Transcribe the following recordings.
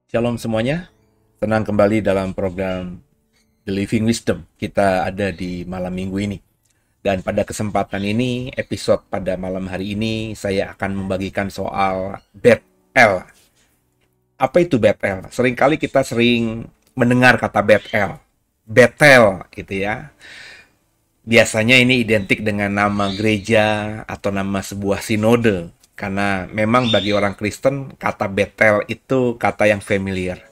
Shalom semuanya, tenang kembali dalam program The Living Wisdom. Kita ada di malam minggu ini. Dan pada kesempatan ini, episode pada malam hari ini, saya akan membagikan soal Bethel. Apa itu Bethel? Seringkali kita sering mendengar kata Bethel. Bethel gitu ya. Biasanya ini identik dengan nama gereja atau nama sebuah sinode. Karena memang bagi orang Kristen, kata Bethel itu kata yang familiar.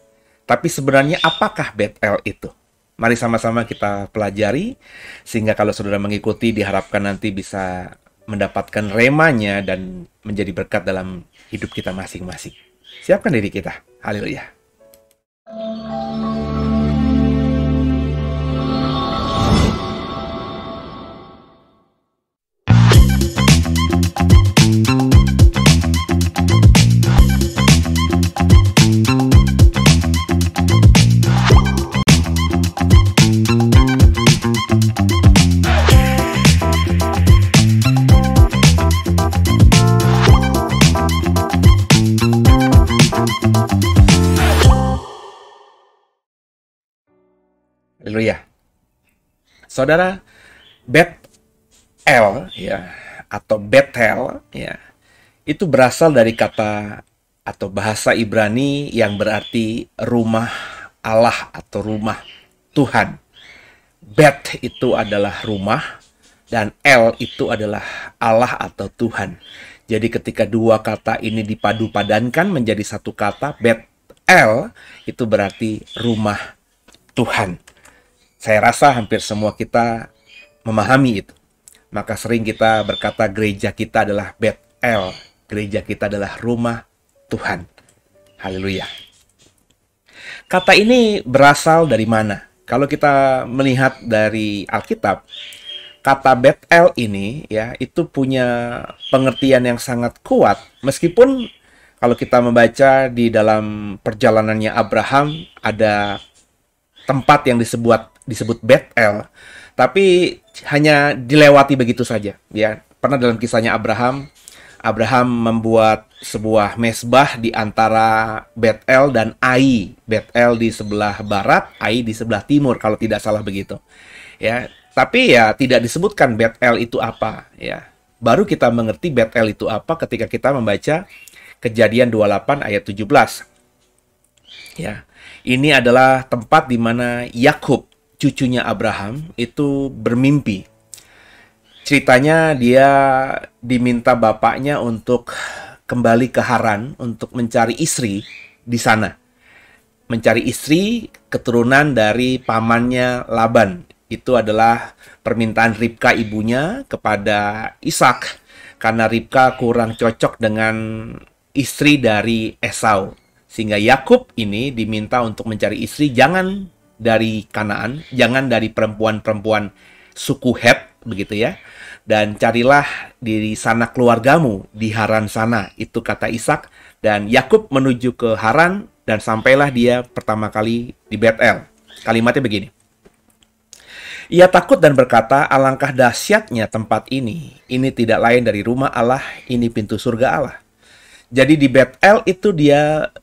Tapi sebenarnya apakah Bethel itu? Mari sama-sama kita pelajari, sehingga kalau saudara mengikuti diharapkan nanti bisa mendapatkan remanya dan menjadi berkat dalam hidup kita masing-masing. Siapkan diri kita. Haleluya. Haleluya. Saudara, Bethel ya atau Bethel ya itu berasal dari kata atau bahasa Ibrani yang berarti rumah Allah atau rumah Tuhan. Bet itu adalah rumah dan El itu adalah Allah atau Tuhan. Jadi ketika dua kata ini dipadu-padankan menjadi satu kata, Bethel itu berarti rumah Tuhan. Saya rasa hampir semua kita memahami itu. Maka sering kita berkata gereja kita adalah Bethel. Gereja kita adalah rumah Tuhan. Haleluya. Kata ini berasal dari mana? Kalau kita melihat dari Alkitab, kata Bethel ini ya itu punya pengertian yang sangat kuat. Meskipun kalau kita membaca di dalam perjalanannya Abraham ada tempat yang disebut Bethel, tapi hanya dilewati begitu saja. Ya, pernah dalam kisahnya Abraham membuat sebuah mezbah di antara Bethel dan Ai. Bethel di sebelah barat, Ai di sebelah timur kalau tidak salah begitu. Ya, tapi ya tidak disebutkan Bethel itu apa, ya. Baru kita mengerti Bethel itu apa ketika kita membaca Kejadian 28 ayat 17. Ya. Ini adalah tempat di mana Yakub, cucunya Abraham, itu bermimpi. Ceritanya dia diminta bapaknya untuk kembali ke Haran untuk mencari istri di sana. Mencari istri keturunan dari pamannya Laban. Itu adalah permintaan Ribka ibunya kepada Ishak karena Ribka kurang cocok dengan istri dari Esau. Sehingga Yakub ini diminta untuk mencari istri jangan dari Kanaan, jangan dari perempuan-perempuan suku Het, begitu ya. Dan carilah di sana keluargamu, di Haran sana. Itu kata Ishak. Dan Yakub menuju ke Haran dan sampailah dia pertama kali di Bethel. Kalimatnya begini. Ia takut dan berkata, alangkah dahsyatnya tempat ini. Ini tidak lain dari rumah Allah, ini pintu surga Allah. Jadi di Bethel itu dia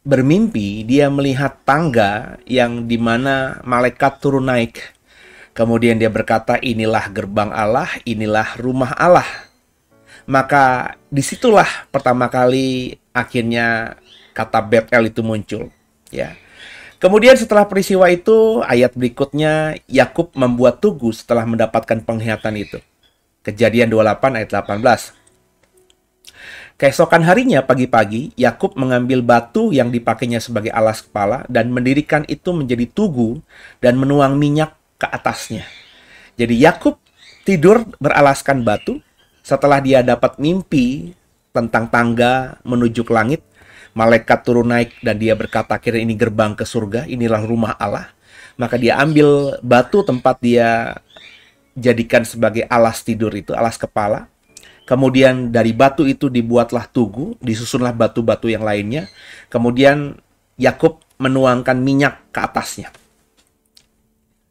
bermimpi, dia melihat tangga yang dimana malaikat turun naik. Kemudian dia berkata, inilah gerbang Allah, inilah rumah Allah. Maka disitulah pertama kali akhirnya kata Bethel itu muncul. Ya. Kemudian setelah peristiwa itu, ayat berikutnya, Yakub membuat tugu setelah mendapatkan penglihatan itu. Kejadian 28 ayat 18. Keesokan harinya pagi-pagi, Yakub mengambil batu yang dipakainya sebagai alas kepala dan mendirikan itu menjadi tugu dan menuang minyak ke atasnya. Jadi Yakub tidur beralaskan batu. Setelah dia dapat mimpi tentang tangga menuju ke langit, malaikat turun naik dan dia berkata, kira ini gerbang ke surga, inilah rumah Allah. Maka dia ambil batu tempat dia jadikan sebagai alas tidur itu, alas kepala. Kemudian dari batu itu dibuatlah tugu, disusunlah batu-batu yang lainnya. Kemudian Yakub menuangkan minyak ke atasnya.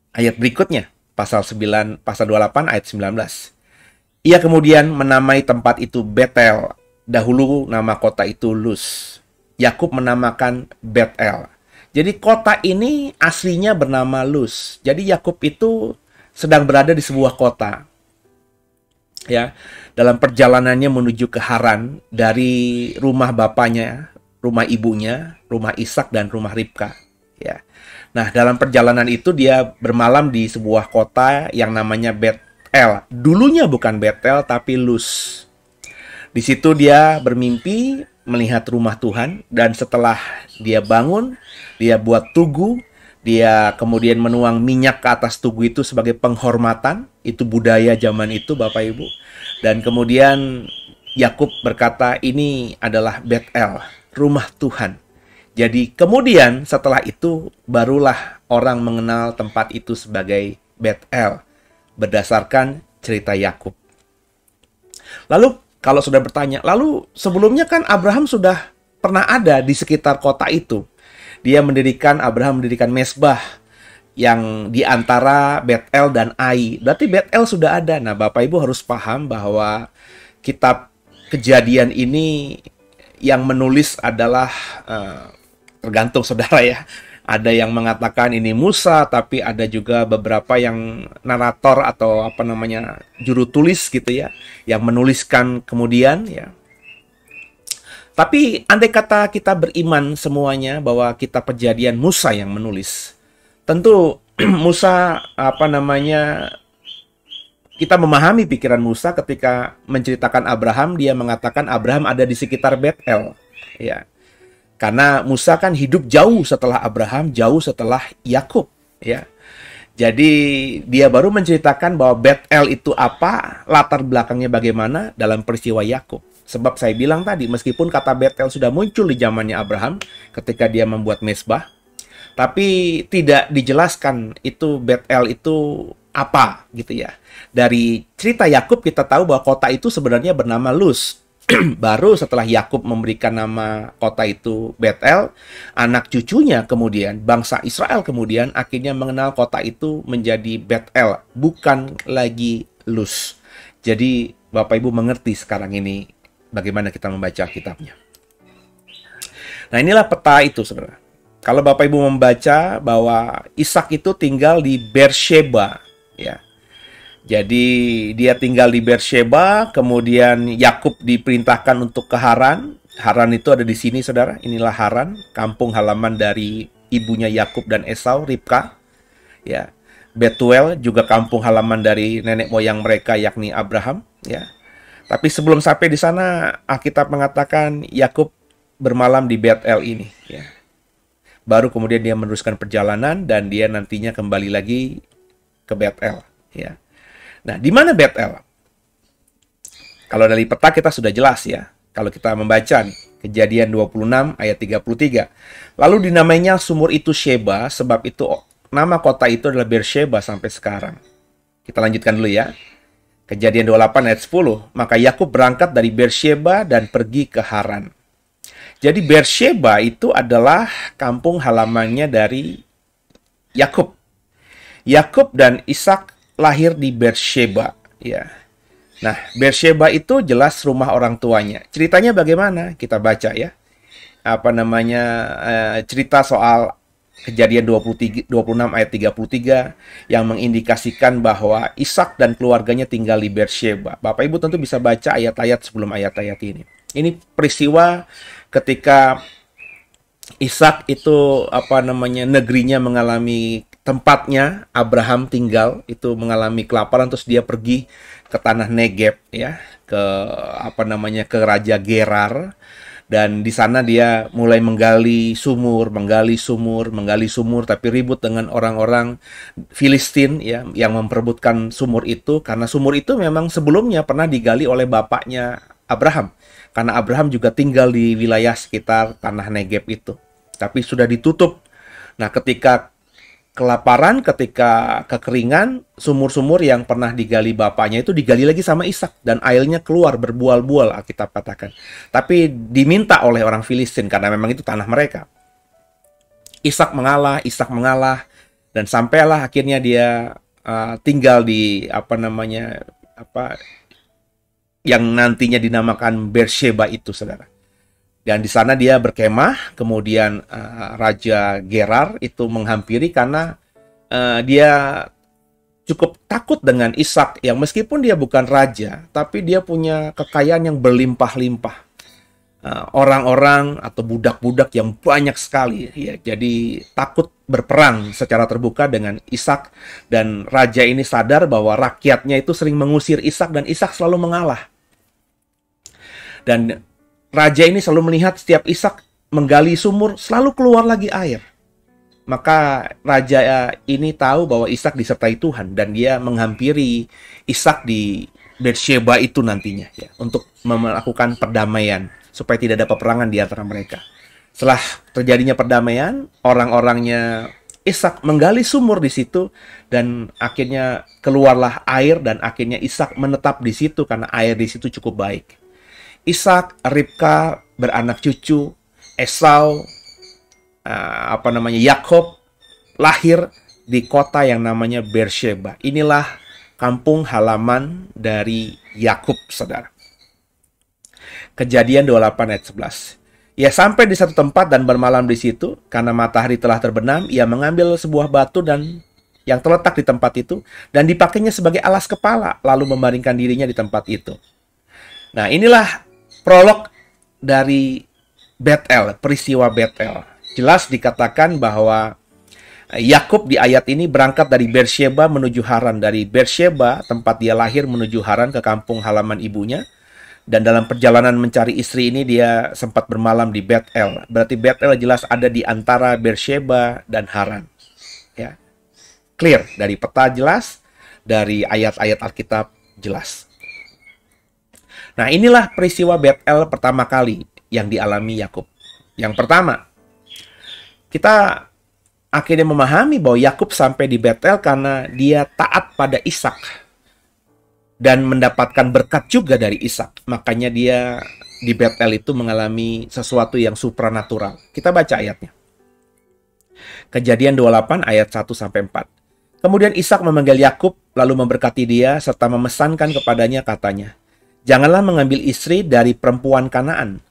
Ayat berikutnya, pasal 28 ayat 19. Ia kemudian menamai tempat itu Betel. Dahulu nama kota itu Luz. Yakub menamakan Betel. Jadi kota ini aslinya bernama Luz. Jadi Yakub itu sedang berada di sebuah kota. Ya, dalam perjalanannya menuju ke Haran dari rumah bapaknya, rumah ibunya, rumah Ishak dan rumah Ribka. Ya. Nah, dalam perjalanan itu dia bermalam di sebuah kota yang namanya Betel. Dulunya bukan Betel tapi Luz. Di situ dia bermimpi melihat rumah Tuhan, dan setelah dia bangun, dia buat tugu, dia kemudian menuang minyak ke atas tugu itu sebagai penghormatan. Itu budaya zaman itu, Bapak Ibu. Dan kemudian Yakub berkata, ini adalah Betel, rumah Tuhan. Jadi kemudian setelah itu barulah orang mengenal tempat itu sebagai Betel berdasarkan cerita Yakub. Lalu kalau sudah bertanya, lalu sebelumnya kan Abraham sudah pernah ada di sekitar kota itu. Abraham mendirikan mesbah yang di antara Betel dan Ai. Berarti Betel sudah ada. Nah, Bapak Ibu harus paham bahwa kitab Kejadian ini yang menulis adalah tergantung saudara ya. Ada yang mengatakan ini Musa, tapi ada juga beberapa yang narator atau juru tulis gitu ya, yang menuliskan kemudian ya. Tapi andai kata kita beriman semuanya bahwa kitab Kejadian Musa yang menulis, tentu Musa kita memahami pikiran Musa ketika menceritakan Abraham. Dia mengatakan Abraham ada di sekitar Betel ya. Karena Musa kan hidup jauh setelah Abraham, jauh setelah Yakub, ya. Jadi dia baru menceritakan bahwa Betel itu apa, latar belakangnya bagaimana dalam peristiwa Yakub. Sebab saya bilang tadi, meskipun kata Betel sudah muncul di zamannya Abraham ketika dia membuat mesbah, tapi tidak dijelaskan itu Betel itu apa gitu ya. Dari cerita Yakub kita tahu bahwa kota itu sebenarnya bernama Luz. Baru setelah Yakub memberikan nama kota itu Betel, anak cucunya kemudian, bangsa Israel kemudian akhirnya mengenal kota itu menjadi Betel, bukan lagi Luz. Jadi Bapak Ibu mengerti sekarang ini bagaimana kita membaca kitabnya. Nah, inilah peta itu, saudara. Kalau Bapak Ibu membaca bahwa Ishak itu tinggal di Beersheba, ya. Jadi dia tinggal di Beersheba, kemudian Yakub diperintahkan untuk ke Haran. Haran itu ada di sini, saudara. Inilah Haran, kampung halaman dari ibunya Yakub dan Esau, Ribka. Ya, Betuel juga kampung halaman dari nenek moyang mereka, yakni Abraham. Ya, tapi sebelum sampai di sana, Alkitab mengatakan Yakub bermalam di Betel ini. Ya, baru kemudian dia meneruskan perjalanan dan dia nantinya kembali lagi ke Betel. Ya. Nah, di mana Betel? Kalau dari peta kita sudah jelas ya. Kalau kita membaca nih, Kejadian 26 ayat 33. Lalu dinamainya sumur itu Sheba, sebab itu nama kota itu adalah Beersheba sampai sekarang. Kita lanjutkan dulu ya. Kejadian 28 ayat 10. Maka Yakub berangkat dari Beersheba dan pergi ke Haran. Jadi Beersheba itu adalah kampung halamannya dari Yakub. Yakub dan Ishak lahir di Beersheba, ya. Nah, Beersheba itu jelas rumah orang tuanya. Ceritanya bagaimana? Kita baca ya. Cerita soal Kejadian 26 ayat 33 yang mengindikasikan bahwa Ishak dan keluarganya tinggal di Beersheba. Bapak Ibu tentu bisa baca ayat-ayat sebelum ayat-ayat ini. Ini peristiwa ketika Ishak itu negerinya mengalami, tempatnya Abraham tinggal itu mengalami kelaparan, terus dia pergi ke tanah Negeb ya, ke ke Raja Gerar, dan di sana dia mulai menggali sumur, tapi ribut dengan orang-orang Filistin ya yang memperebutkan sumur itu, karena sumur itu memang sebelumnya pernah digali oleh bapaknya Abraham. Karena Abraham juga tinggal di wilayah sekitar tanah Negeb itu, tapi sudah ditutup. Nah, ketika kelaparan, ketika kekeringan, sumur-sumur yang pernah digali bapaknya itu digali lagi sama Ishak, dan airnya keluar berbual-bual, Alkitab katakan. Tapi diminta oleh orang Filistin karena memang itu tanah mereka. Ishak mengalah, dan sampailah akhirnya dia tinggal di yang nantinya dinamakan Beersheba itu, saudara. Dan di sana dia berkemah, kemudian Raja Gerar itu menghampiri karena dia cukup takut dengan Ishak yang meskipun dia bukan raja, tapi dia punya kekayaan yang berlimpah-limpah. Orang-orang atau budak-budak yang banyak sekali, ya. Jadi takut berperang secara terbuka dengan Ishak, dan raja ini sadar bahwa rakyatnya itu sering mengusir Ishak dan Ishak selalu mengalah. Dan raja ini selalu melihat setiap Ishak menggali sumur, selalu keluar lagi air. Maka raja ini tahu bahwa Ishak disertai Tuhan, dan dia menghampiri Ishak di Beersheba itu nantinya, ya, untuk melakukan perdamaian supaya tidak ada peperangan di antara mereka. Setelah terjadinya perdamaian, orang-orangnya Ishak menggali sumur di situ, dan akhirnya keluarlah air, dan akhirnya Ishak menetap di situ karena air di situ cukup baik. Ishak, Ribka beranak cucu, Esau, Yakob lahir di kota yang namanya Beersheba. Inilah kampung halaman dari Yakub, saudara. Kejadian 28 ayat 11. Ia sampai di satu tempat dan bermalam di situ. Karena matahari telah terbenam, ia mengambil sebuah batu dan yang terletak di tempat itu dan dipakainya sebagai alas kepala, lalu membaringkan dirinya di tempat itu. Nah, inilah prolog dari Betel, peristiwa Betel. Jelas dikatakan bahwa Yakub di ayat ini berangkat dari Beersheba menuju Haran. Dari Beersheba, tempat dia lahir, menuju Haran ke kampung halaman ibunya. Dan dalam perjalanan mencari istri ini dia sempat bermalam di Betel. Berarti Betel jelas ada di antara Beersheba dan Haran. Ya. Clear, dari peta jelas, dari ayat-ayat Alkitab jelas. Nah, inilah peristiwa Betel pertama kali yang dialami Yakub. Yang pertama, kita akhirnya memahami bahwa Yakub sampai di Betel karena dia taat pada Ishak dan mendapatkan berkat juga dari Ishak. Makanya dia di Betel itu mengalami sesuatu yang supranatural. Kita baca ayatnya. Kejadian 28 ayat 1-4. Kemudian Ishak memanggil Yakub lalu memberkati dia serta memesankan kepadanya, katanya, "Janganlah mengambil istri dari perempuan Kanaan.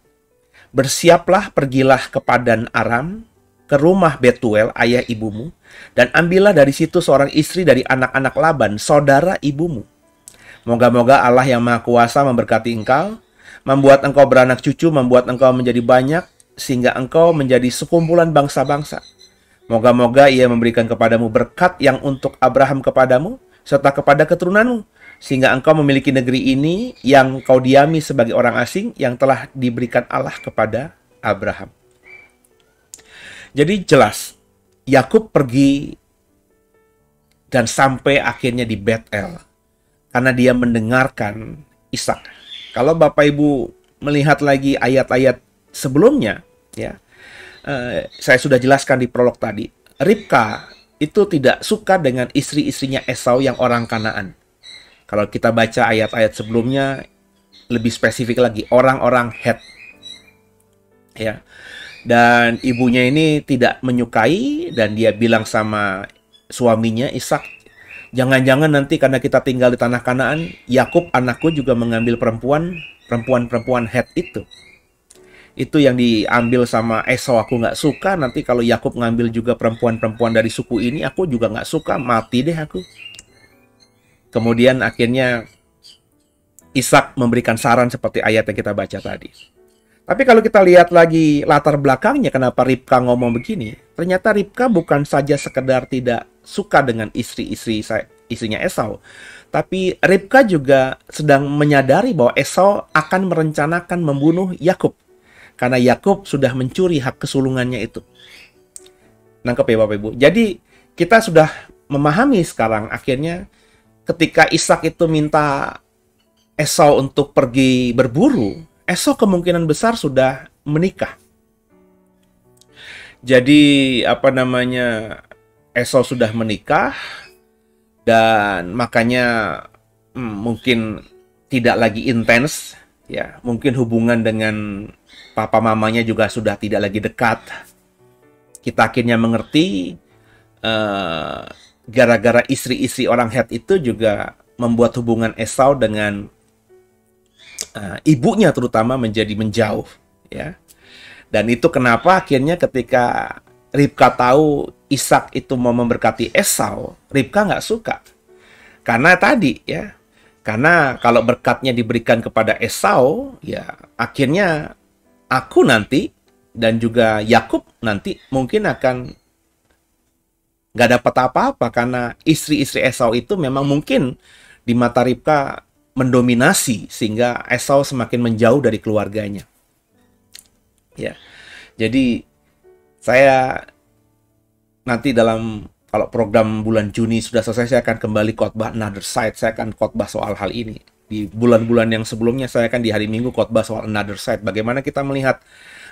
Bersiaplah, pergilah ke Padan Aram, ke rumah Betuel ayah ibumu, dan ambillah dari situ seorang istri dari anak-anak Laban, saudara ibumu. Moga-moga Allah yang Maha Kuasa memberkati engkau, membuat engkau beranak cucu, membuat engkau menjadi banyak, sehingga engkau menjadi sekumpulan bangsa-bangsa. Moga-moga ia memberikan kepadamu berkat yang untuk Abraham kepadamu, serta kepada keturunanmu, sehingga engkau memiliki negeri ini yang kau diami sebagai orang asing, yang telah diberikan Allah kepada Abraham." Jadi jelas, Yakub pergi dan sampai akhirnya di Betel karena dia mendengarkan Ishak. Kalau Bapak Ibu melihat lagi ayat-ayat sebelumnya, ya, saya sudah jelaskan di prolog tadi, Ribka itu tidak suka dengan istri-istrinya Esau yang orang Kanaan. Kalau kita baca ayat-ayat sebelumnya, lebih spesifik lagi, orang-orang Het. Ya. Dan ibunya ini tidak menyukai, dan dia bilang sama suaminya Ishak, "Jangan-jangan nanti karena kita tinggal di tanah Kanaan, Yakub anakku juga mengambil perempuan Het itu. Itu yang diambil sama Esau aku nggak suka, nanti kalau Yakub ngambil juga perempuan-perempuan dari suku ini, aku juga nggak suka, mati deh aku." Kemudian akhirnya Ishak memberikan saran seperti ayat yang kita baca tadi. Tapi kalau kita lihat lagi latar belakangnya kenapa Ribka ngomong begini, ternyata Ribka bukan saja sekedar tidak suka dengan istrinya Esau, tapi Ribka juga sedang menyadari bahwa Esau akan merencanakan membunuh Yakub karena Yakub sudah mencuri hak kesulungannya itu. Nangkep ya Bapak Ibu? Jadi kita sudah memahami sekarang akhirnya ketika Ishak itu minta Esau untuk pergi berburu, Esau kemungkinan besar sudah menikah. Jadi Esau sudah menikah, dan makanya mungkin tidak lagi intens, ya. Mungkin hubungan dengan papa mamanya juga sudah tidak lagi dekat. Kita akhirnya mengerti gara-gara istri-istri orang Het itu juga membuat hubungan Esau dengan ibunya terutama menjadi menjauh, ya. Dan itu kenapa akhirnya ketika Ribka tahu Ishak itu mau memberkati Esau, Ribka nggak suka. Karena tadi ya, karena kalau berkatnya diberikan kepada Esau, ya akhirnya aku nanti dan juga Yakub nanti mungkin akan nggak dapat apa-apa, karena istri-istri Esau itu memang mungkin di mata Ribka mendominasi sehingga Esau semakin menjauh dari keluarganya. Ya, jadi saya nanti kalau program bulan Juni sudah selesai, saya akan kembali khotbah Another Side. Saya akan khotbah soal hal ini. Di bulan-bulan yang sebelumnya saya akan di hari Minggu khotbah soal Another Side. Bagaimana kita melihat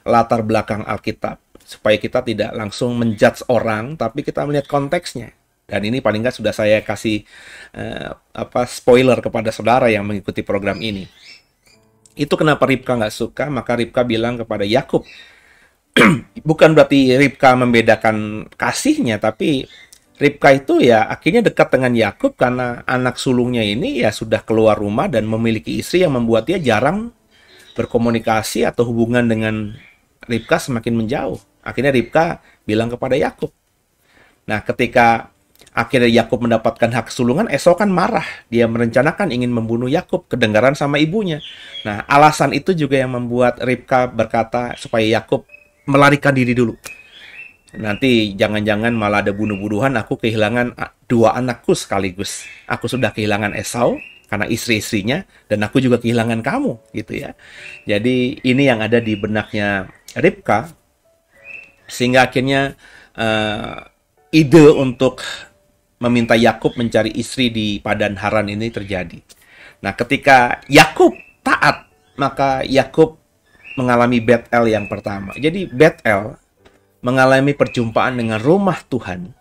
latar belakang Alkitab supaya kita tidak langsung menjudge orang, tapi kita melihat konteksnya. Dan ini paling nggak sudah saya kasih spoiler kepada saudara yang mengikuti program ini. Itu kenapa Ribka nggak suka, maka Ribka bilang kepada Yakub. Bukan berarti Ribka membedakan kasihnya, tapi Ribka itu ya akhirnya dekat dengan Yakub karena anak sulungnya ini ya sudah keluar rumah dan memiliki istri yang membuat dia jarang berkomunikasi atau hubungan dengan Ribka semakin menjauh. Akhirnya Ribka bilang kepada Yakub. Nah, ketika akhirnya Yakub mendapatkan hak sulungan, Esau kan marah. Dia merencanakan ingin membunuh Yakub, kedengaran sama ibunya. Nah, alasan itu juga yang membuat Ribka berkata supaya Yakub melarikan diri dulu. Nanti jangan-jangan malah ada bunuh-bunuhan, aku kehilangan dua anakku sekaligus. Aku sudah kehilangan Esau karena istri-istrinya, dan aku juga kehilangan kamu, gitu ya. Jadi ini yang ada di benaknya Ribka, sehingga akhirnya ide untuk meminta Yakub mencari istri di Padan Haran ini terjadi. Nah, ketika Yakub taat, maka Yakub mengalami Betel yang pertama. Jadi Betel mengalami perjumpaan dengan rumah Tuhan.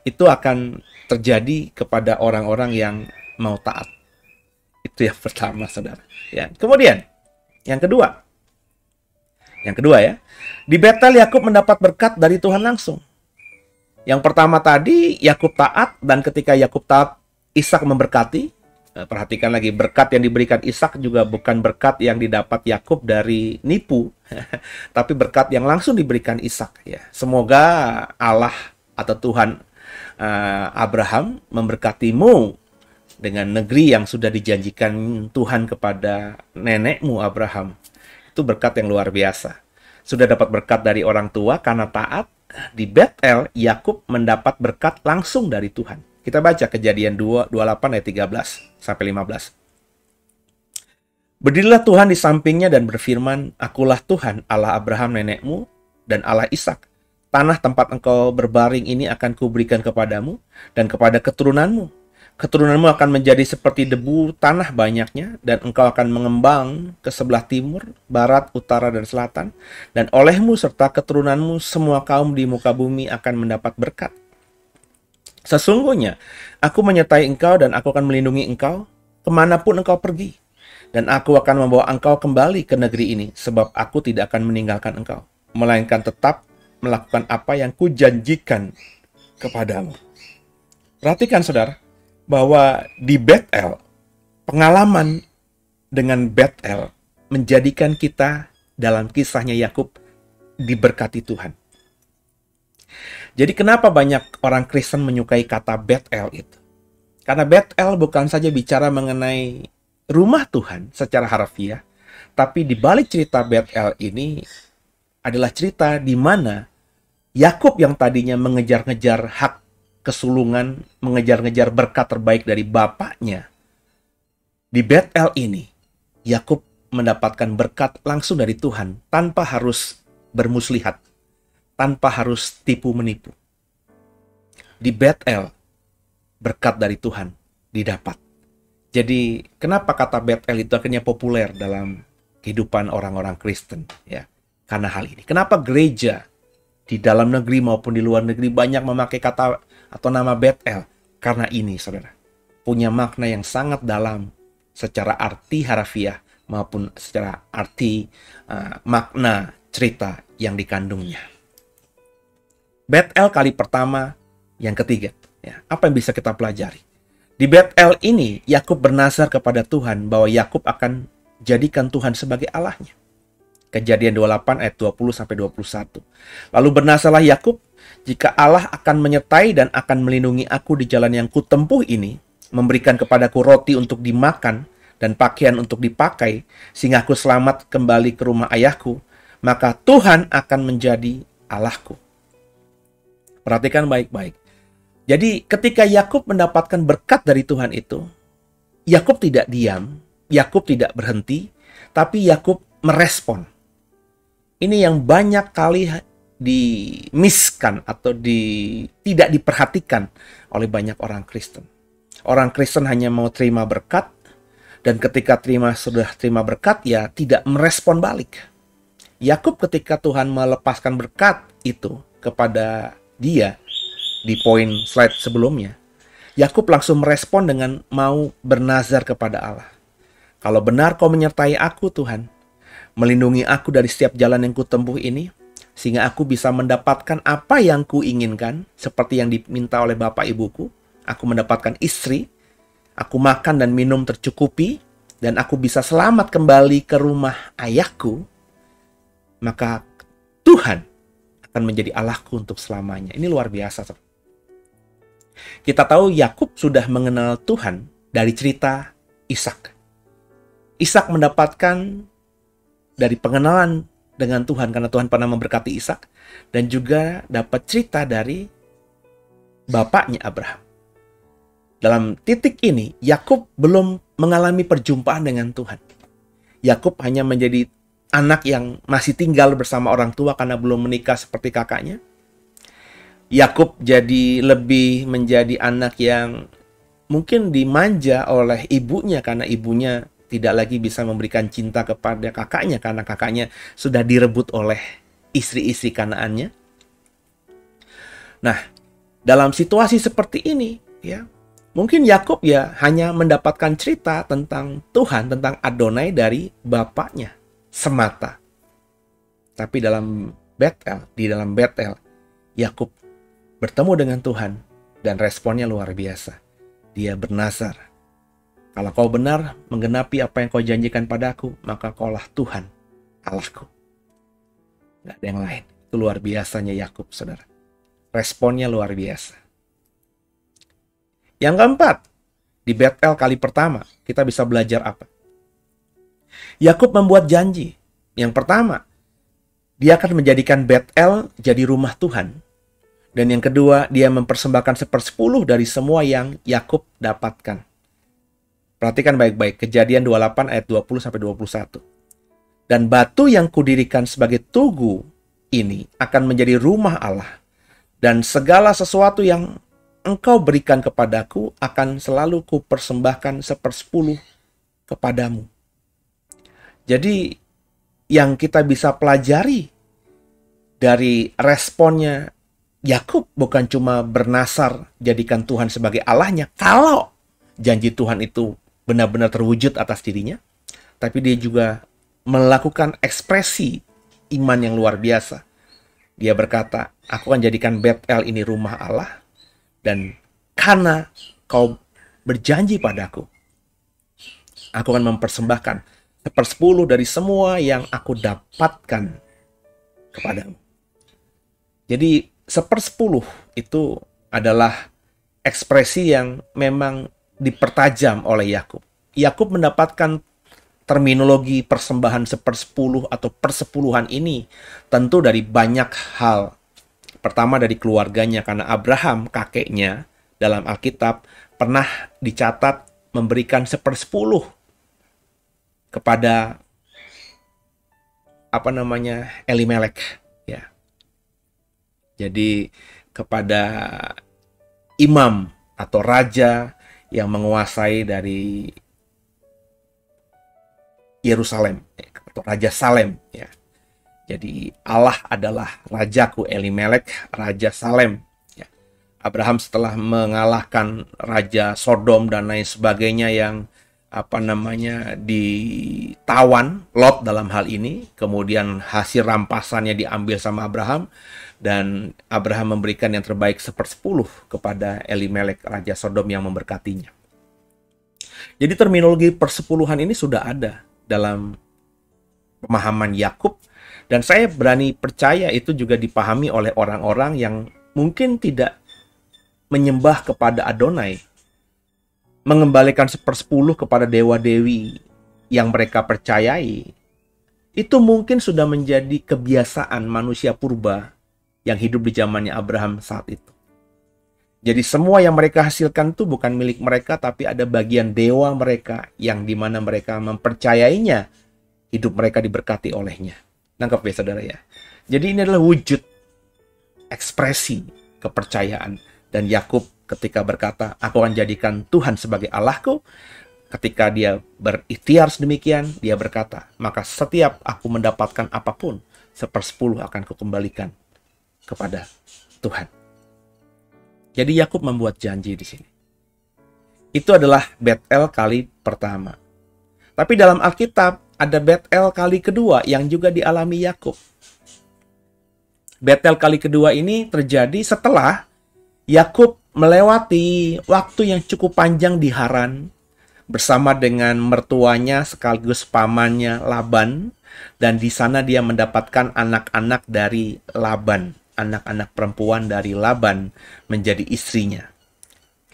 Itu akan terjadi kepada orang-orang yang mau taat. Itu yang pertama, saudara. Ya. Kemudian, yang kedua ya, di Betel Yakub mendapat berkat dari Tuhan langsung. Yang pertama tadi, Yakub taat, dan ketika Yakub taat, Ishak memberkati. Nah, perhatikan lagi, berkat yang diberikan Ishak juga bukan berkat yang didapat Yakub dari nipu, tapi berkat yang langsung diberikan Ishak. Ya. Semoga Allah atau Tuhan Abraham memberkatimu dengan negeri yang sudah dijanjikan Tuhan kepada nenekmu Abraham. Itu berkat yang luar biasa. Sudah dapat berkat dari orang tua karena taat. Di Betel, Yakub mendapat berkat langsung dari Tuhan. Kita baca Kejadian 28 ayat 13 sampai 15. Berdirilah Tuhan di sampingnya dan berfirman, Akulah Tuhan, Allah Abraham nenekmu dan Allah Ishak. Tanah tempat engkau berbaring ini akan kuberikan kepadamu dan kepada keturunanmu. Keturunanmu akan menjadi seperti debu tanah banyaknya, dan engkau akan mengembang ke sebelah timur, barat, utara, dan selatan. Dan olehmu serta keturunanmu semua kaum di muka bumi akan mendapat berkat. Sesungguhnya, aku menyertai engkau dan aku akan melindungi engkau kemanapun engkau pergi. Dan aku akan membawa engkau kembali ke negeri ini, sebab aku tidak akan meninggalkan engkau, melainkan tetap melakukan apa yang kujanjikan kepadamu. Perhatikan, saudara, bahwa di Betel, pengalaman dengan Betel menjadikan kita dalam kisahnya Yakub diberkati Tuhan. Jadi kenapa banyak orang Kristen menyukai kata Betel itu? Karena Betel bukan saja bicara mengenai rumah Tuhan secara harfiah, tapi di balik cerita Betel ini adalah cerita di mana Yakub yang tadinya mengejar-ngejar hak kesulungan, mengejar-ngejar berkat terbaik dari bapaknya. Di Betel ini, Yakub mendapatkan berkat langsung dari Tuhan tanpa harus bermuslihat, tanpa harus tipu-menipu. Di Betel, berkat dari Tuhan didapat. Jadi, kenapa kata Betel itu akhirnya populer dalam kehidupan orang-orang Kristen? Ya, karena hal ini. Kenapa gereja di dalam negeri maupun di luar negeri banyak memakai kata atau nama Betel? Karena ini, saudara, punya makna yang sangat dalam secara arti harfiah maupun secara arti makna cerita yang dikandungnya. Betel kali pertama, yang ketiga. Ya, apa yang bisa kita pelajari? Di Betel ini, Yakub bernazar kepada Tuhan bahwa Yakub akan jadikan Tuhan sebagai Allahnya. Kejadian 28 ayat 20 sampai 21. Lalu bernasalah Yakub, jika Allah akan menyertai dan akan melindungi aku di jalan yang kutempuh ini, memberikan kepadaku roti untuk dimakan dan pakaian untuk dipakai, sehingga aku selamat kembali ke rumah ayahku, maka Tuhan akan menjadi Allahku. Perhatikan baik-baik. Jadi ketika Yakub mendapatkan berkat dari Tuhan itu, Yakub tidak diam, Yakub tidak berhenti, tapi Yakub merespon. Ini yang banyak kali dimiskan atau tidak diperhatikan oleh banyak orang Kristen. Orang Kristen hanya mau terima berkat, dan ketika sudah terima berkat, ya tidak merespon balik. Yakub ketika Tuhan melepaskan berkat itu kepada dia, di poin slide sebelumnya, Yakub langsung merespon dengan mau bernazar kepada Allah. Kalau benar kau menyertai aku Tuhan, melindungi aku dari setiap jalan yang kutempuh ini, sehingga aku bisa mendapatkan apa yang kuinginkan, seperti yang diminta oleh bapak ibuku. Aku mendapatkan istri, aku makan dan minum tercukupi, dan aku bisa selamat kembali ke rumah ayahku, maka Tuhan akan menjadi Allahku untuk selamanya. Ini luar biasa. Kita tahu Yakub sudah mengenal Tuhan dari cerita Ishak. Ishak mendapatkan dari pengenalan dengan Tuhan karena Tuhan pernah memberkati Ishak, dan juga dapat cerita dari bapaknya Abraham. Dalam titik ini, Yakub belum mengalami perjumpaan dengan Tuhan. Yakub hanya menjadi anak yang masih tinggal bersama orang tua karena belum menikah seperti kakaknya. Yakub jadi lebih menjadi anak yang mungkin dimanja oleh ibunya karena ibunya tidak lagi bisa memberikan cinta kepada kakaknya karena kakaknya sudah direbut oleh istri-istri Kanaannya. Nah, dalam situasi seperti ini, ya, mungkin Yakub ya hanya mendapatkan cerita tentang Tuhan, tentang Adonai dari bapaknya semata. Tapi di dalam Betel, Yakub bertemu dengan Tuhan dan responnya luar biasa. Dia bernazar, kalau kau benar menggenapi apa yang kau janjikan padaku, maka kaulah Tuhan Allahku. Gak ada yang lain. Itu luar biasanya Yakub, saudara. Responnya luar biasa. Yang keempat, di Betel kali pertama, kita bisa belajar apa? Yakub membuat janji. Yang pertama, dia akan menjadikan Betel jadi rumah Tuhan. Dan yang kedua, dia mempersembahkan 1/10 dari semua yang Yakub dapatkan. Perhatikan baik-baik, Kejadian 28 ayat 20-21. Dan batu yang kudirikan sebagai tugu ini akan menjadi rumah Allah. Dan segala sesuatu yang engkau berikan kepadaku akan selalu kupersembahkan 1/10 kepadamu. Jadi yang kita bisa pelajari dari responnya Yakub bukan cuma bernasar jadikan Tuhan sebagai Allahnya kalau janji Tuhan itu benar-benar terwujud atas dirinya, tapi dia juga melakukan ekspresi iman yang luar biasa. Dia berkata, aku akan jadikan Betel ini rumah Allah, dan karena kau berjanji padaku, aku akan mempersembahkan 1/10 dari semua yang aku dapatkan kepadamu. Jadi 1/10 itu adalah ekspresi yang memang dipertajam oleh Yakub. Yakub mendapatkan terminologi persembahan 1/10 atau persepuluhan ini tentu dari banyak hal. Pertama dari keluarganya, karena Abraham kakeknya dalam Alkitab pernah dicatat memberikan 1/10 kepada Elimelek, ya. Jadi kepada imam atau raja yang menguasai dari Yerusalem atau Raja Salem, ya. Jadi Allah adalah rajaku, Elimelek raja Salem, ya. Abraham setelah mengalahkan raja Sodom dan lain sebagainya yang ditawan, Lot dalam hal ini, kemudian hasil rampasannya diambil sama Abraham, dan Abraham memberikan yang terbaik 1/10 kepada Elimelek raja Sodom yang memberkatinya. Jadi terminologi persepuluhan ini sudah ada dalam pemahaman Yakub, dan saya berani percaya itu juga dipahami oleh orang-orang yang mungkin tidak menyembah kepada Adonai, mengembalikan 1/10 kepada dewa-dewi yang mereka percayai. Itu mungkin sudah menjadi kebiasaan manusia purba yang hidup di zamannya Abraham saat itu. Jadi semua yang mereka hasilkan itu bukan milik mereka, tapi ada bagian dewa mereka yang dimana mereka mempercayainya, hidup mereka diberkati olehnya. Nangkep ya saudara ya? Jadi ini adalah wujud ekspresi kepercayaan. Dan Yakub ketika berkata, aku akan jadikan Tuhan sebagai Allahku, ketika dia berikhtiar sedemikian, dia berkata, maka setiap aku mendapatkan apapun, 1/10 akan kukembalikan kepada Tuhan. Jadi Yakub membuat janji di sini. Itu adalah Betel kali pertama. Tapi dalam Alkitab ada Betel kali kedua yang juga dialami Yakub. Betel kali kedua ini terjadi setelah Yakub melewati waktu yang cukup panjang di Haran bersama dengan mertuanya sekaligus pamannya Laban, dan di sana dia mendapatkan anak-anak dari Laban, anak-anak perempuan dari Laban menjadi istrinya,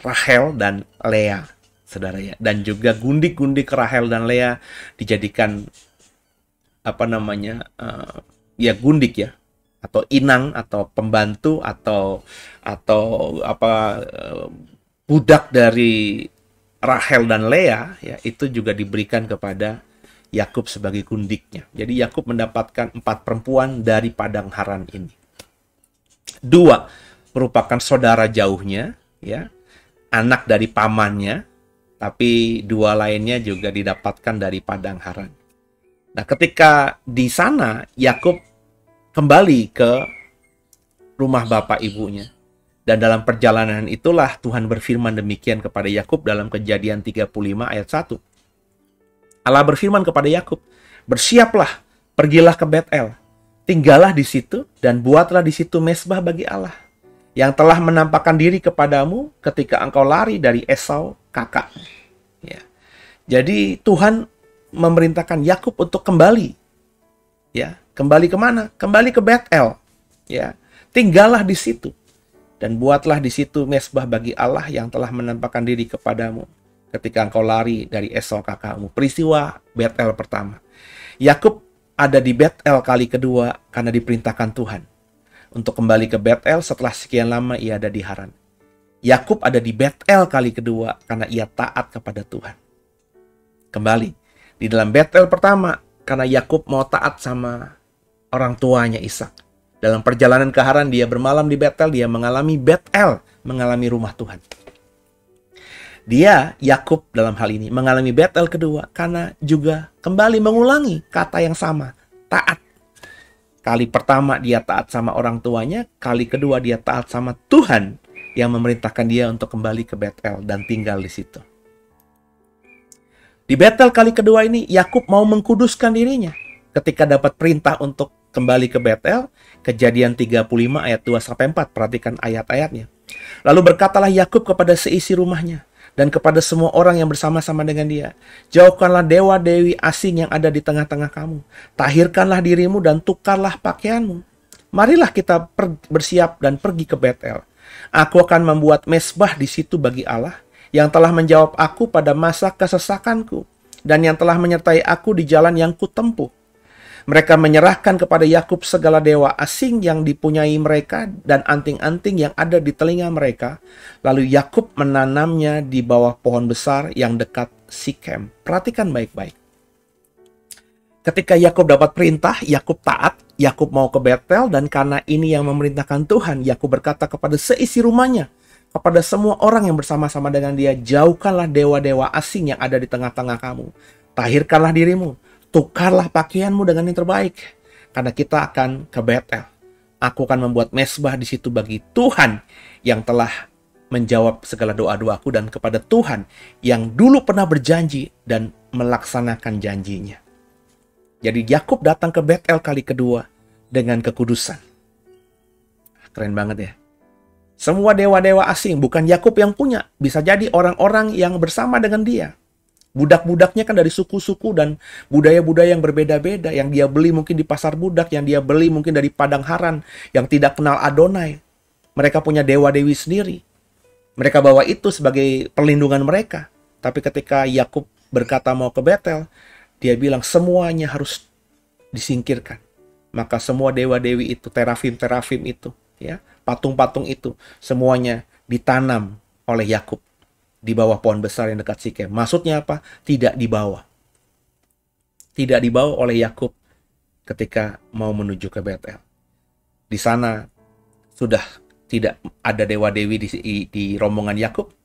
Rahel dan Lea, saudara ya. Dan juga gundik-gundik Rahel dan Lea dijadikan gundik ya, atau inang atau pembantu atau budak dari Rahel dan Lea ya, itu juga diberikan kepada Yakub sebagai gundiknya. Jadi Yakub mendapatkan 4 perempuan dari padang Haran ini. 2 merupakan saudara jauhnya ya, anak dari pamannya, tapi 2 lainnya juga didapatkan dari padang Haran. Nah, ketika di sana Yakub kembali ke rumah bapak ibunya. Dan dalam perjalanan itulah Tuhan berfirman demikian kepada Yakub dalam Kejadian 35 ayat 1. Allah berfirman kepada Yakub, bersiaplah, pergilah ke Betel, tinggallah di situ dan buatlah di situ mezbah bagi Allah, yang telah menampakkan diri kepadamu ketika engkau lari dari Esau kakak. Ya. Jadi Tuhan memerintahkan Yakub untuk kembali. Ya, kembali kemana? Kembali ke Betel. Ya, tinggallah di situ dan buatlah di situ mezbah bagi Allah yang telah menampakkan diri kepadamu ketika engkau lari dari Esau kakakmu. Peristiwa Betel pertama. Yakub ada di Betel kali kedua karena diperintahkan Tuhan untuk kembali ke Betel setelah sekian lama ia ada di Haran. Yakub ada di Betel kali kedua karena ia taat kepada Tuhan. Kembali di dalam Betel pertama karena Yakub mau taat sama orang tuanya Ishak. Dalam perjalanan ke Haran dia bermalam di Betel, dia mengalami Betel, mengalami rumah Tuhan. Dia, Yakub dalam hal ini, mengalami Betel kedua karena juga kembali mengulangi kata yang sama, taat. Kali pertama dia taat sama orang tuanya, kali kedua dia taat sama Tuhan yang memerintahkan dia untuk kembali ke Betel dan tinggal di situ. Di Betel kali kedua ini, Yakub mau mengkuduskan dirinya ketika dapat perintah untuk kembali ke Betel. Kejadian 35 ayat 2-4. Perhatikan ayat-ayatnya. Lalu berkatalah Yakub kepada seisi rumahnya dan kepada semua orang yang bersama-sama dengan dia, jauhkanlah dewa-dewi asing yang ada di tengah-tengah kamu. Tahirkanlah dirimu dan tukarlah pakaianmu. Marilah kita bersiap dan pergi ke Betel. Aku akan membuat mezbah di situ bagi Allah yang telah menjawab aku pada masa kesesakanku dan yang telah menyertai aku di jalan yang kutempuh. Mereka menyerahkan kepada Yakub segala dewa asing yang dipunyai mereka dan anting-anting yang ada di telinga mereka. Lalu Yakub menanamnya di bawah pohon besar yang dekat Sikem. Perhatikan baik-baik. Ketika Yakub dapat perintah, Yakub taat. Yakub mau ke Betel, dan karena ini yang memerintahkan Tuhan, Yakub berkata kepada seisi rumahnya, kepada semua orang yang bersama-sama dengan dia, jauhkanlah dewa-dewa asing yang ada di tengah-tengah kamu. Tahirkanlah dirimu. Tukarlah pakaianmu dengan yang terbaik, karena kita akan ke Betel. Aku akan membuat mezbah di situ bagi Tuhan yang telah menjawab segala doa-doaku dan kepada Tuhan yang dulu pernah berjanji dan melaksanakan janjinya. Jadi Yakub datang ke Betel kali kedua dengan kekudusan. Keren banget ya. Semua dewa-dewa asing bukan Yakub yang punya, bisa jadi orang-orang yang bersama dengan dia. Budak-budaknya kan dari suku-suku dan budaya-budaya yang berbeda-beda, yang dia beli mungkin di pasar budak, yang dia beli mungkin dari padang Haran, yang tidak kenal Adonai. Mereka punya dewa-dewi sendiri. Mereka bawa itu sebagai perlindungan mereka. Tapi ketika Yakub berkata mau ke Betel, dia bilang semuanya harus disingkirkan. Maka semua dewa-dewi itu, terafim-terafim itu, ya, patung-patung itu, semuanya ditanam oleh Yakub di bawah pohon besar yang dekat Sikem. Maksudnya apa? Tidak dibawa. Tidak dibawa oleh Yakub ketika mau menuju ke Betel. Di sana sudah tidak ada dewa-dewi di rombongan Yakub.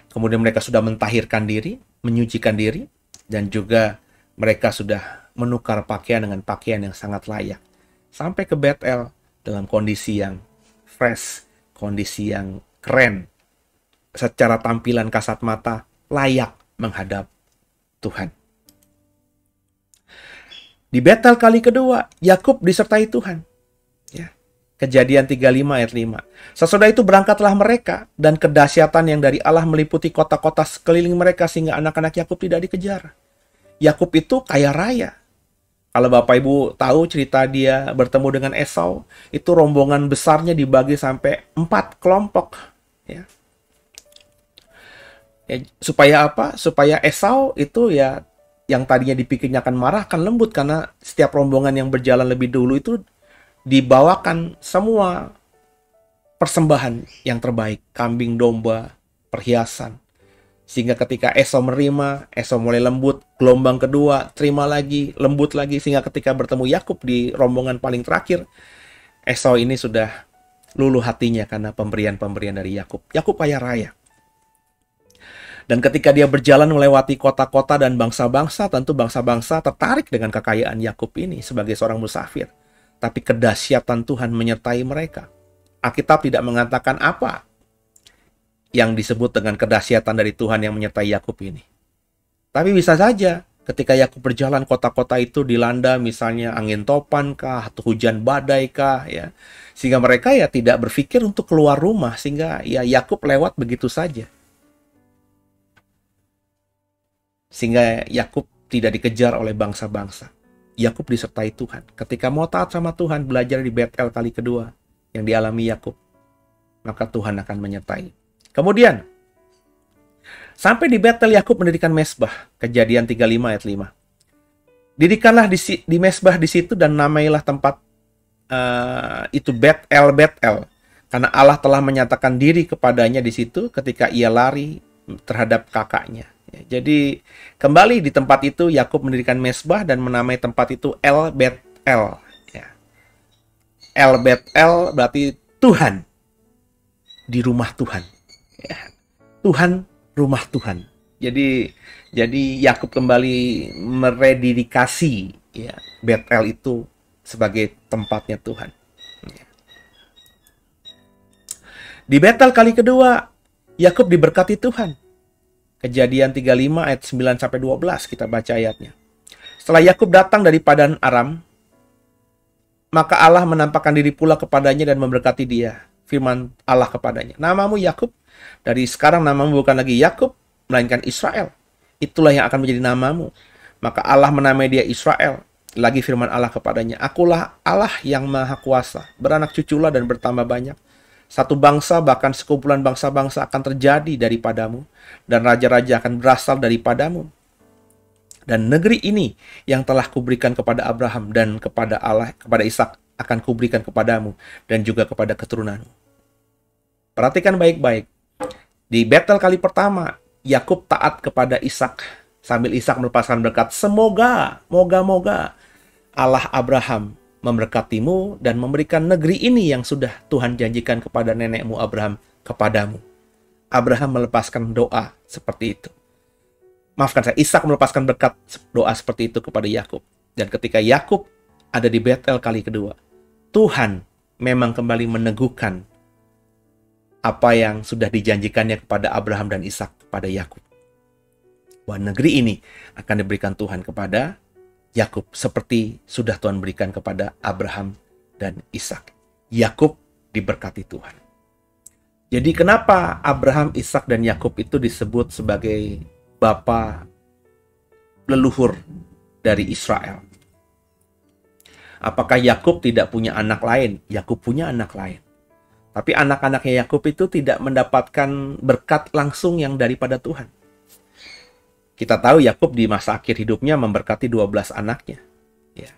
Kemudian mereka sudah mentahirkan diri, menyucikan diri, dan juga mereka sudah menukar pakaian dengan pakaian yang sangat layak. Sampai ke Betel dalam kondisi yang fresh, kondisi yang keren, secara tampilan kasat mata layak menghadap Tuhan. Di Betel kali kedua, Yakub disertai Tuhan. Ya. Kejadian 35 ayat 5. Sesudah itu berangkatlah mereka, dan kedahsyatan yang dari Allah meliputi kota-kota sekeliling mereka sehingga anak-anak Yakub tidak dikejar. Yakub itu kaya raya. Kalau Bapak Ibu tahu cerita dia bertemu dengan Esau, itu rombongan besarnya dibagi sampai 4 kelompok. Ya. Ya, supaya apa? Supaya Esau itu ya yang tadinya dipikirnya akan marah akan lembut, karena setiap rombongan yang berjalan lebih dulu itu dibawakan semua persembahan yang terbaik, kambing, domba, perhiasan. Sehingga ketika Esau menerima, Esau mulai lembut, gelombang kedua, terima lagi, lembut lagi, sehingga ketika bertemu Yakub di rombongan paling terakhir, Esau ini sudah luluh hatinya karena pemberian-pemberian dari Yakub. Yakub kaya raya. Dan ketika dia berjalan melewati kota-kota dan bangsa-bangsa, tentu bangsa-bangsa tertarik dengan kekayaan Yakub ini sebagai seorang musafir. Tapi kedahsyatan Tuhan menyertai mereka. Alkitab tidak mengatakan apa yang disebut dengan kedahsyatan dari Tuhan yang menyertai Yakub ini. Tapi bisa saja ketika Yakub berjalan, kota-kota itu dilanda misalnya angin topan kah, atau hujan badai kah, ya. Sehingga mereka ya tidak berpikir untuk keluar rumah, sehingga ya Yakub lewat begitu saja. Sehingga Yakub tidak dikejar oleh bangsa-bangsa. Yakub disertai Tuhan. Ketika mau taat sama Tuhan, belajar di Betel kali kedua yang dialami Yakub, maka Tuhan akan menyertai. Kemudian, sampai di Betel Yakub mendirikan mezbah. Kejadian 35 ayat 5. Dirikanlah di mezbah di situ dan namailah tempat itu Betel, karena Allah telah menyatakan diri kepadanya di situ ketika ia lari terhadap kakaknya. Ya, jadi kembali di tempat itu Yakub mendirikan mezbah dan menamai tempat itu El Betel. Ya. El Betel berarti Tuhan di rumah Tuhan. Ya. Tuhan, rumah Tuhan. Jadi Yakub kembali merededikasi ya, Betel itu sebagai tempatnya Tuhan. Ya. Di Betel kali kedua, Yakub diberkati Tuhan. Kejadian 35 ayat 9 sampai 12 kita baca ayatnya. Setelah Yakub datang dari Padan Aram, maka Allah menampakkan diri pula kepadanya dan memberkati dia. Firman Allah kepadanya, namamu Yakub, dari sekarang namamu bukan lagi Yakub, melainkan Israel. Itulah yang akan menjadi namamu. Maka Allah menamai dia Israel. Lagi firman Allah kepadanya, akulah Allah yang maha kuasa, beranak cuculah dan bertambah banyak. Satu bangsa, bahkan sekumpulan bangsa-bangsa akan terjadi daripadamu, dan raja-raja akan berasal daripadamu. Dan negeri ini yang telah kuberikan kepada Abraham dan kepada Ishak akan kuberikan kepadamu dan juga kepada keturunanmu. Perhatikan baik-baik. Di Betel kali pertama, Yakub taat kepada Ishak sambil Ishak melepaskan berkat. Semoga, moga-moga Allah Abraham memberkatimu dan memberikan negeri ini yang sudah Tuhan janjikan kepada nenekmu Abraham kepadamu. Abraham melepaskan doa seperti itu. Maafkan saya, Ishak melepaskan berkat doa seperti itu kepada Yakub. Dan ketika Yakub ada di Betel kali kedua, Tuhan memang kembali meneguhkan apa yang sudah dijanjikannya kepada Abraham dan Ishak kepada Yakub. Bahwa negeri ini akan diberikan Tuhan kepada Yakub seperti sudah Tuhan berikan kepada Abraham dan Ishak. Yakub diberkati Tuhan. Jadi kenapa Abraham, Ishak dan Yakub itu disebut sebagai bapa leluhur dari Israel. Apakah Yakub tidak punya anak lain? Yakub punya anak lain. Tapi anak-anaknya Yakub itu tidak mendapatkan berkat langsung yang daripada Tuhan. Kita tahu Yakub di masa akhir hidupnya memberkati 12 anaknya. Ya.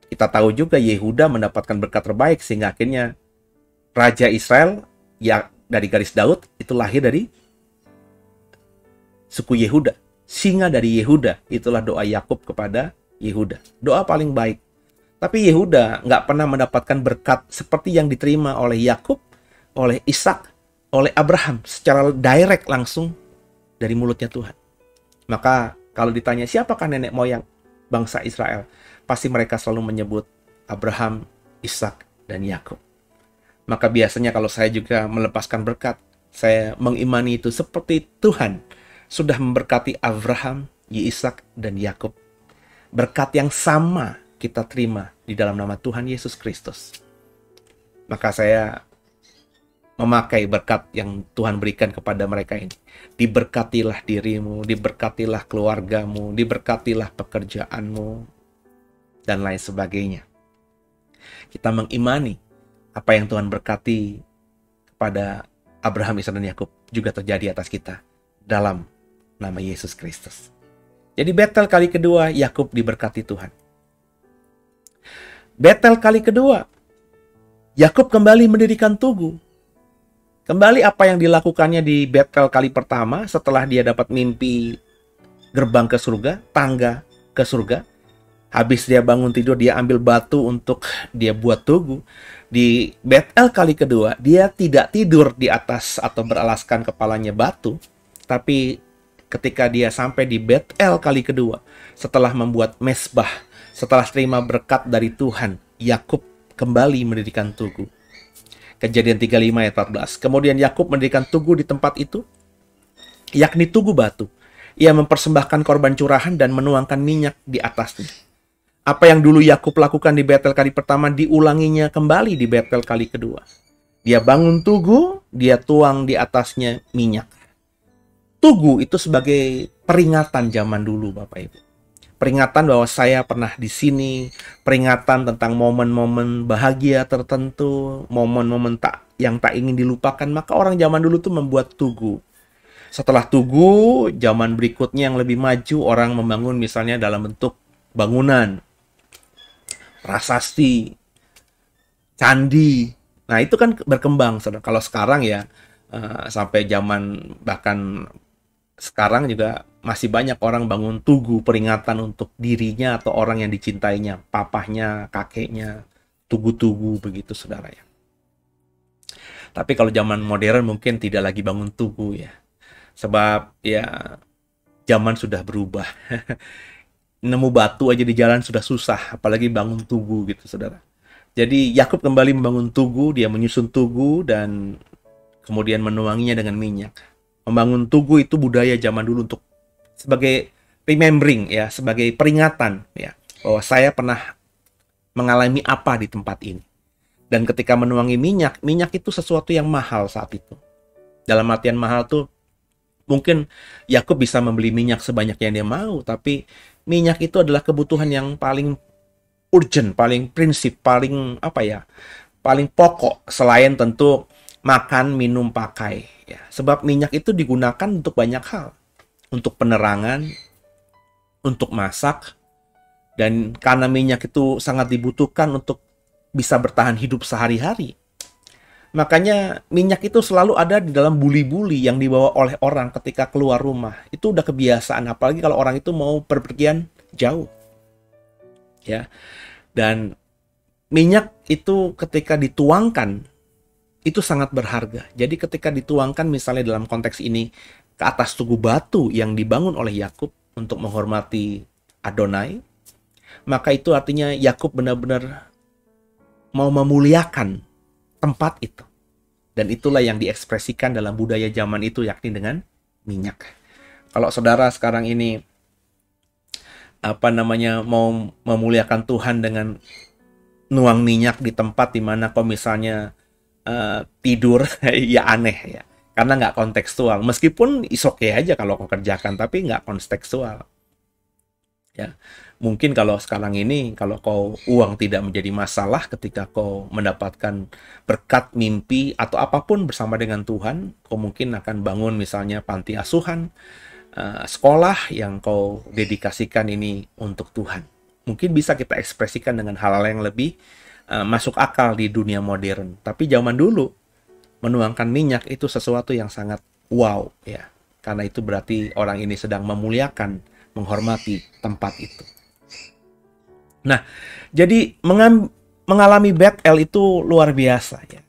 Kita tahu juga Yehuda mendapatkan berkat terbaik sehingga akhirnya Raja Israel yang dari garis Daud itu lahir dari suku Yehuda. Singa dari Yehuda, itulah doa Yakub kepada Yehuda. Doa paling baik. Tapi Yehuda nggak pernah mendapatkan berkat seperti yang diterima oleh Yakub, oleh Ishak, oleh Abraham secara direct langsung dari mulutnya Tuhan. Maka kalau ditanya siapakah nenek moyang bangsa Israel, pasti mereka selalu menyebut Abraham, Ishak, dan Yakub. Maka biasanya kalau saya juga melepaskan berkat, saya mengimani itu seperti Tuhan sudah memberkati Abraham, Ishak, dan Yakub. Berkat yang sama kita terima di dalam nama Tuhan Yesus Kristus. Maka saya memakai berkat yang Tuhan berikan kepada mereka ini. Diberkatilah dirimu, diberkatilah keluargamu, diberkatilah pekerjaanmu, dan lain sebagainya. Kita mengimani apa yang Tuhan berkati kepada Abraham, Ishak, dan Yakub juga terjadi atas kita dalam nama Yesus Kristus. Jadi Betel kali kedua, Yakub diberkati Tuhan. Betel kali kedua, Yakub kembali mendirikan tugu. Kembali apa yang dilakukannya di Betel kali pertama setelah dia dapat mimpi gerbang ke surga, tangga ke surga. Habis dia bangun tidur, dia ambil batu untuk dia buat tugu. Di Betel kali kedua, dia tidak tidur di atas atau beralaskan kepalanya batu. Tapi ketika dia sampai di Betel kali kedua, setelah membuat mesbah, setelah terima berkat dari Tuhan, Yakub kembali mendirikan tugu. Kejadian 35 ayat 14. Kemudian Yakub mendirikan tugu di tempat itu, yakni tugu batu. Ia mempersembahkan korban curahan dan menuangkan minyak di atasnya. Apa yang dulu Yakub lakukan di Betel kali pertama, diulanginya kembali di Betel kali kedua. Dia bangun tugu, dia tuang di atasnya minyak. Tugu itu sebagai peringatan zaman dulu, Bapak Ibu. Peringatan bahwa saya pernah di sini, peringatan tentang momen-momen bahagia tertentu, momen-momen yang tak ingin dilupakan, maka orang zaman dulu tuh membuat tugu. Setelah tugu, zaman berikutnya yang lebih maju, orang membangun misalnya dalam bentuk bangunan, prasasti, candi. Nah, itu kan berkembang. Kalau sekarang ya, sampai zaman bahkan sekarang juga masih banyak orang bangun tugu peringatan untuk dirinya atau orang yang dicintainya, papahnya, kakeknya, tugu-tugu begitu, saudara ya. Tapi kalau zaman modern mungkin tidak lagi bangun tugu ya. Sebab ya zaman sudah berubah. Nemu batu aja di jalan sudah susah, apalagi bangun tugu gitu, saudara. Jadi Yakub kembali membangun tugu, dia menyusun tugu dan kemudian menuanginya dengan minyak. Membangun tugu itu budaya zaman dulu untuk sebagai remembering ya, sebagai peringatan ya, bahwa saya pernah mengalami apa di tempat ini. Dan ketika menuangi minyak, minyak itu sesuatu yang mahal saat itu. Dalam artian mahal tuh mungkin Yakub bisa membeli minyak sebanyak yang dia mau, tapi minyak itu adalah kebutuhan yang paling urgent, paling prinsip, paling paling pokok selain tentu makan, minum, pakai ya. Sebab minyak itu digunakan untuk banyak hal. Untuk penerangan, untuk masak, dan karena minyak itu sangat dibutuhkan untuk bisa bertahan hidup sehari-hari. Makanya minyak itu selalu ada di dalam buli-buli yang dibawa oleh orang ketika keluar rumah. Itu udah kebiasaan, apalagi kalau orang itu mau perpergian jauh. Ya. Dan minyak itu ketika dituangkan itu sangat berharga. Jadi ketika dituangkan misalnya dalam konteks ini ke atas tugu batu yang dibangun oleh Yakub untuk menghormati Adonai, maka itu artinya Yakub benar-benar mau memuliakan tempat itu. Dan itulah yang diekspresikan dalam budaya zaman itu, yakni dengan minyak. Kalau saudara sekarang ini mau memuliakan Tuhan dengan nuang minyak di tempat di mana kok misalnya tidur, ya aneh ya. Karena nggak kontekstual. Meskipun is okay aja kalau kau kerjakan, tapi nggak kontekstual. Ya, mungkin kalau sekarang ini, kalau kau uang tidak menjadi masalah ketika kau mendapatkan berkat mimpi atau apapun bersama dengan Tuhan, kau mungkin akan bangun misalnya panti asuhan, sekolah yang kau dedikasikan ini untuk Tuhan. Mungkin bisa kita ekspresikan dengan hal-hal yang lebih masuk akal di dunia modern. Tapi zaman dulu, menuangkan minyak itu sesuatu yang sangat wow, ya. Karena itu berarti orang ini sedang memuliakan, menghormati tempat itu. Nah, jadi mengalami Bethel itu luar biasa, ya.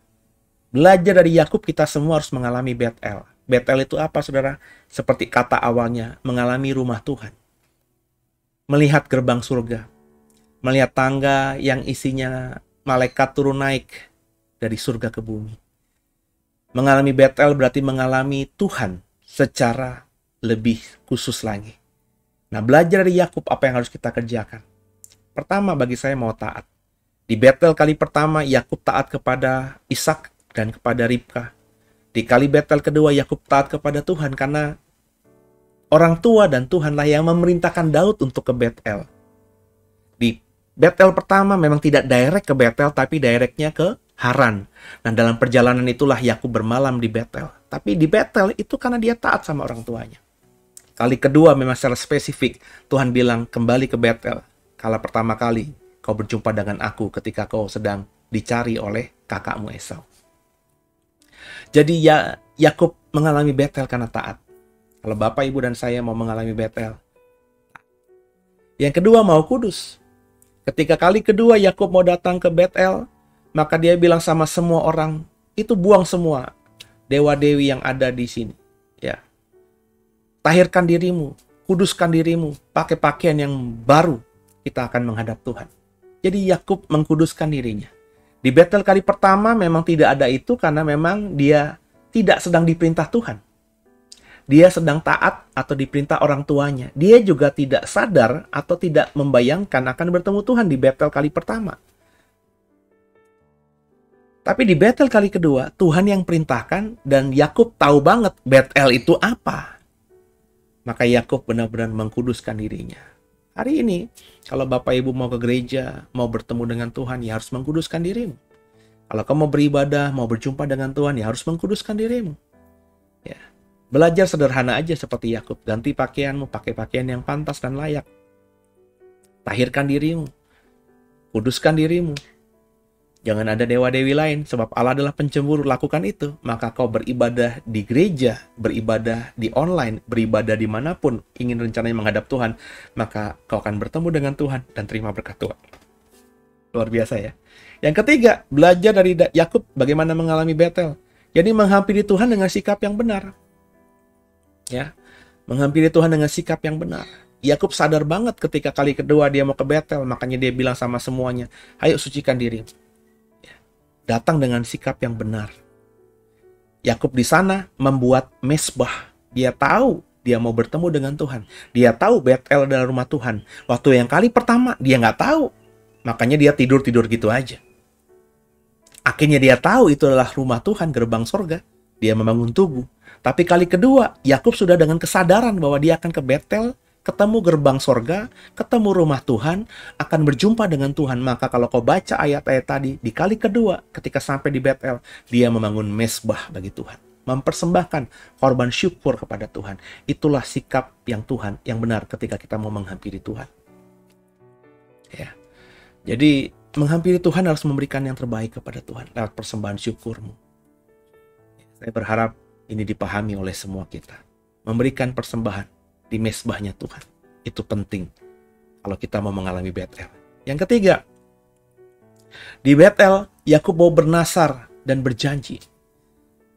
Belajar dari Yakub, kita semua harus mengalami Bethel. Bethel itu apa, saudara? Seperti kata awalnya, mengalami rumah Tuhan. Melihat gerbang surga. Melihat tangga yang isinya malaikat turun naik dari surga ke bumi. Mengalami Bethel berarti mengalami Tuhan secara lebih khusus lagi. Nah, belajar dari Yakub apa yang harus kita kerjakan. Pertama, bagi saya mau taat. Di Bethel kali pertama, Yakub taat kepada Ishak dan kepada Ribka. Di kali Bethel kedua, Yakub taat kepada Tuhan karena orang tua dan Tuhanlah yang memerintahkan Daud untuk ke Bethel. Di Bethel pertama memang tidak direct ke Bethel, tapi directnya ke Haran. Nah, dalam perjalanan itulah Yakub bermalam di Bethel. Tapi di Bethel itu karena dia taat sama orang tuanya. Kali kedua memang secara spesifik Tuhan bilang kembali ke Bethel. Kala pertama kali kau berjumpa dengan aku ketika kau sedang dicari oleh kakakmu Esau. Jadi ya, Yakub mengalami Bethel karena taat. Kalau Bapak, Ibu, dan saya mau mengalami Bethel. Yang kedua, mau kudus. Ketika kali kedua Yakub mau datang ke Bethel, maka dia bilang sama semua orang, itu buang semua dewa-dewi yang ada di sini. Ya. Tahirkan dirimu, kuduskan dirimu, pakai pakaian yang baru, kita akan menghadap Tuhan. Jadi Yakub mengkuduskan dirinya. Di Bethel kali pertama memang tidak ada itu karena memang dia tidak sedang diperintah Tuhan. Dia sedang taat atau diperintah orang tuanya. Dia juga tidak sadar atau tidak membayangkan akan bertemu Tuhan di Bethel kali pertama. Tapi di Bethel kali kedua, Tuhan yang perintahkan dan Yakub tahu banget Bethel itu apa. Maka Yakub benar-benar mengkuduskan dirinya. Hari ini, kalau Bapak Ibu mau ke gereja, mau bertemu dengan Tuhan, ya harus mengkuduskan dirimu. Kalau kamu mau beribadah, mau berjumpa dengan Tuhan, ya harus mengkuduskan dirimu. Ya. Belajar sederhana aja seperti Yakub. Ganti pakaianmu, pakai pakaian yang pantas dan layak. Tahirkan dirimu. Kuduskan dirimu. Jangan ada dewa-dewi lain, sebab Allah adalah pencemburu. Lakukan itu, maka kau beribadah di gereja, beribadah di online, beribadah dimanapun, ingin rencananya menghadap Tuhan, maka kau akan bertemu dengan Tuhan dan terima berkat Tuhan. Luar biasa ya. Yang ketiga, belajar dari Yakub bagaimana mengalami Bethel. Jadi menghampiri Tuhan dengan sikap yang benar. Ya, menghampiri Tuhan dengan sikap yang benar. Yakub sadar banget ketika kali kedua dia mau ke Bethel, makanya dia bilang sama semuanya, ayo sucikan diri. Datang dengan sikap yang benar. Yakub di sana membuat mesbah. Dia tahu dia mau bertemu dengan Tuhan. Dia tahu Bethel adalah rumah Tuhan. Waktu yang kali pertama dia nggak tahu. Makanya dia tidur-tidur gitu aja. Akhirnya dia tahu itu adalah rumah Tuhan, gerbang sorga. Dia membangun tugu. Tapi kali kedua, Yakub sudah dengan kesadaran bahwa dia akan ke Bethel, ketemu gerbang sorga, ketemu rumah Tuhan, akan berjumpa dengan Tuhan. Maka kalau kau baca ayat-ayat tadi, di kali kedua ketika sampai di Bethel, dia membangun mesbah bagi Tuhan. Mempersembahkan korban syukur kepada Tuhan. Itulah sikap yang Tuhan, yang benar ketika kita mau menghampiri Tuhan. Ya. Jadi, menghampiri Tuhan harus memberikan yang terbaik kepada Tuhan lewat persembahan syukurmu. Saya berharap ini dipahami oleh semua kita. Memberikan persembahan di mesbahnya Tuhan. Itu penting kalau kita mau mengalami Bethel. Yang ketiga, di Bethel, Yakub mau bernasar dan berjanji.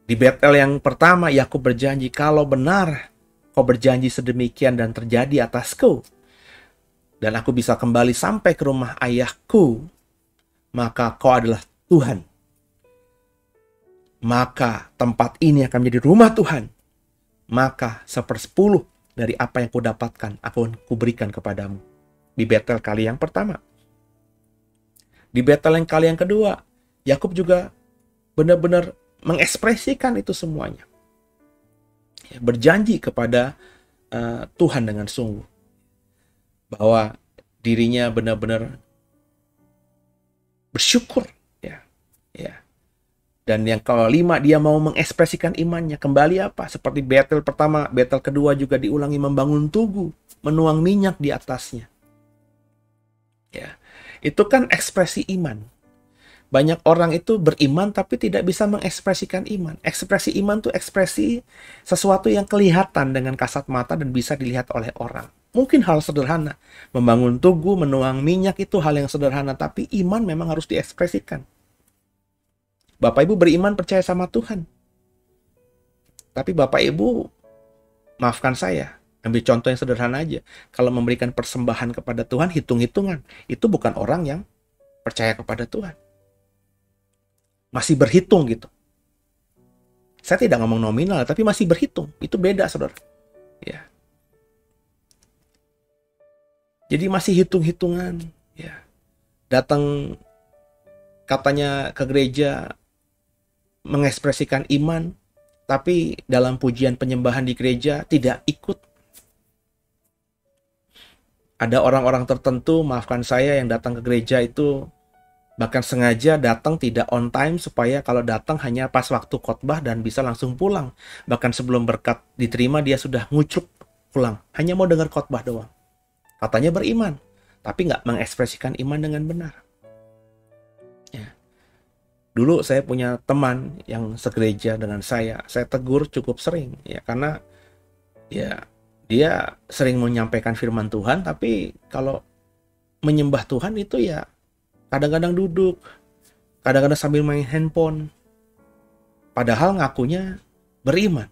Di Bethel yang pertama, Yakub berjanji, kalau benar kau berjanji sedemikian dan terjadi atasku, dan aku bisa kembali sampai ke rumah ayahku, maka kau adalah Tuhan. Maka tempat ini akan menjadi rumah Tuhan. Maka 1/10 dari apa yang kau dapatkan akan kuberikan kepadamu. Di Bethel kali yang pertama. Di Bethel yang kali yang kedua, Yakub juga benar-benar mengekspresikan itu semuanya. Berjanji kepada Tuhan dengan sungguh. bahwa dirinya benar-benar bersyukur, ya, ya. Dan yang kelima, dia mau mengekspresikan imannya. Kembali apa? Seperti Betel pertama, Betel kedua juga diulangi, membangun tugu, menuang minyak di atasnya. Ya, itu kan ekspresi iman. Banyak orang itu beriman tapi tidak bisa mengekspresikan iman. Ekspresi iman itu ekspresi sesuatu yang kelihatan dengan kasat mata dan bisa dilihat oleh orang. Mungkin hal sederhana. Membangun tugu, menuang minyak itu hal yang sederhana, tapi iman memang harus diekspresikan. Bapak Ibu beriman percaya sama Tuhan. Tapi Bapak Ibu, maafkan saya, ambil contoh yang sederhana aja. Kalau memberikan persembahan kepada Tuhan, hitung-hitungan. Itu bukan orang yang percaya kepada Tuhan. Masih berhitung gitu. Saya tidak ngomong nominal, tapi masih berhitung. Itu beda, saudara. Ya. Jadi masih hitung-hitungan. Ya. Datang katanya ke gereja, mengekspresikan iman, tapi dalam pujian penyembahan di gereja tidak ikut. Ada orang-orang tertentu, maafkan saya, yang datang ke gereja itu bahkan sengaja datang tidak on time supaya kalau datang hanya pas waktu khotbah dan bisa langsung pulang. Bahkan sebelum berkat diterima dia sudah ngucuk pulang. Hanya mau dengar khotbah doang. Katanya beriman, tapi nggak mengekspresikan iman dengan benar. Ya. Dulu saya punya teman yang segereja dengan saya tegur cukup sering, ya, karena ya dia sering menyampaikan firman Tuhan, tapi kalau menyembah Tuhan itu ya kadang-kadang duduk, kadang-kadang sambil main handphone, padahal ngakunya beriman.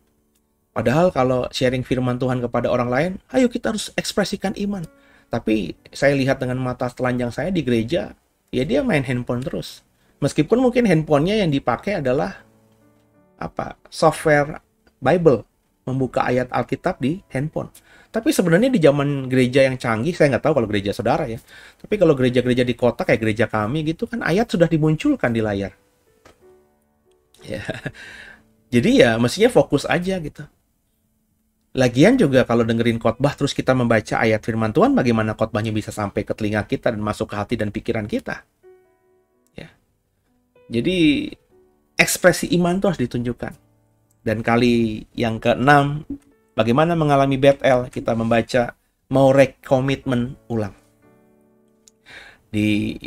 Padahal kalau sharing firman Tuhan kepada orang lain, ayo kita harus ekspresikan iman. Tapi saya lihat dengan mata telanjang saya di gereja, ya dia main handphone terus. Meskipun mungkin handphonenya yang dipakai adalah software Bible, membuka ayat Alkitab di handphone. Tapi sebenarnya di zaman gereja yang canggih, saya nggak tahu kalau gereja saudara ya. Tapi kalau gereja-gereja di kota kayak gereja kami gitu kan, ayat sudah dimunculkan di layar. Ya. Jadi ya mestinya fokus aja gitu. Lagian juga kalau dengerin khotbah terus kita membaca ayat firman Tuhan, bagaimana khotbahnya bisa sampai ke telinga kita dan masuk ke hati dan pikiran kita? Jadi ekspresi iman itu harus ditunjukkan. Dan kali yang ke-6, bagaimana mengalami Betel, kita membaca mau rekomitmen ulang. Di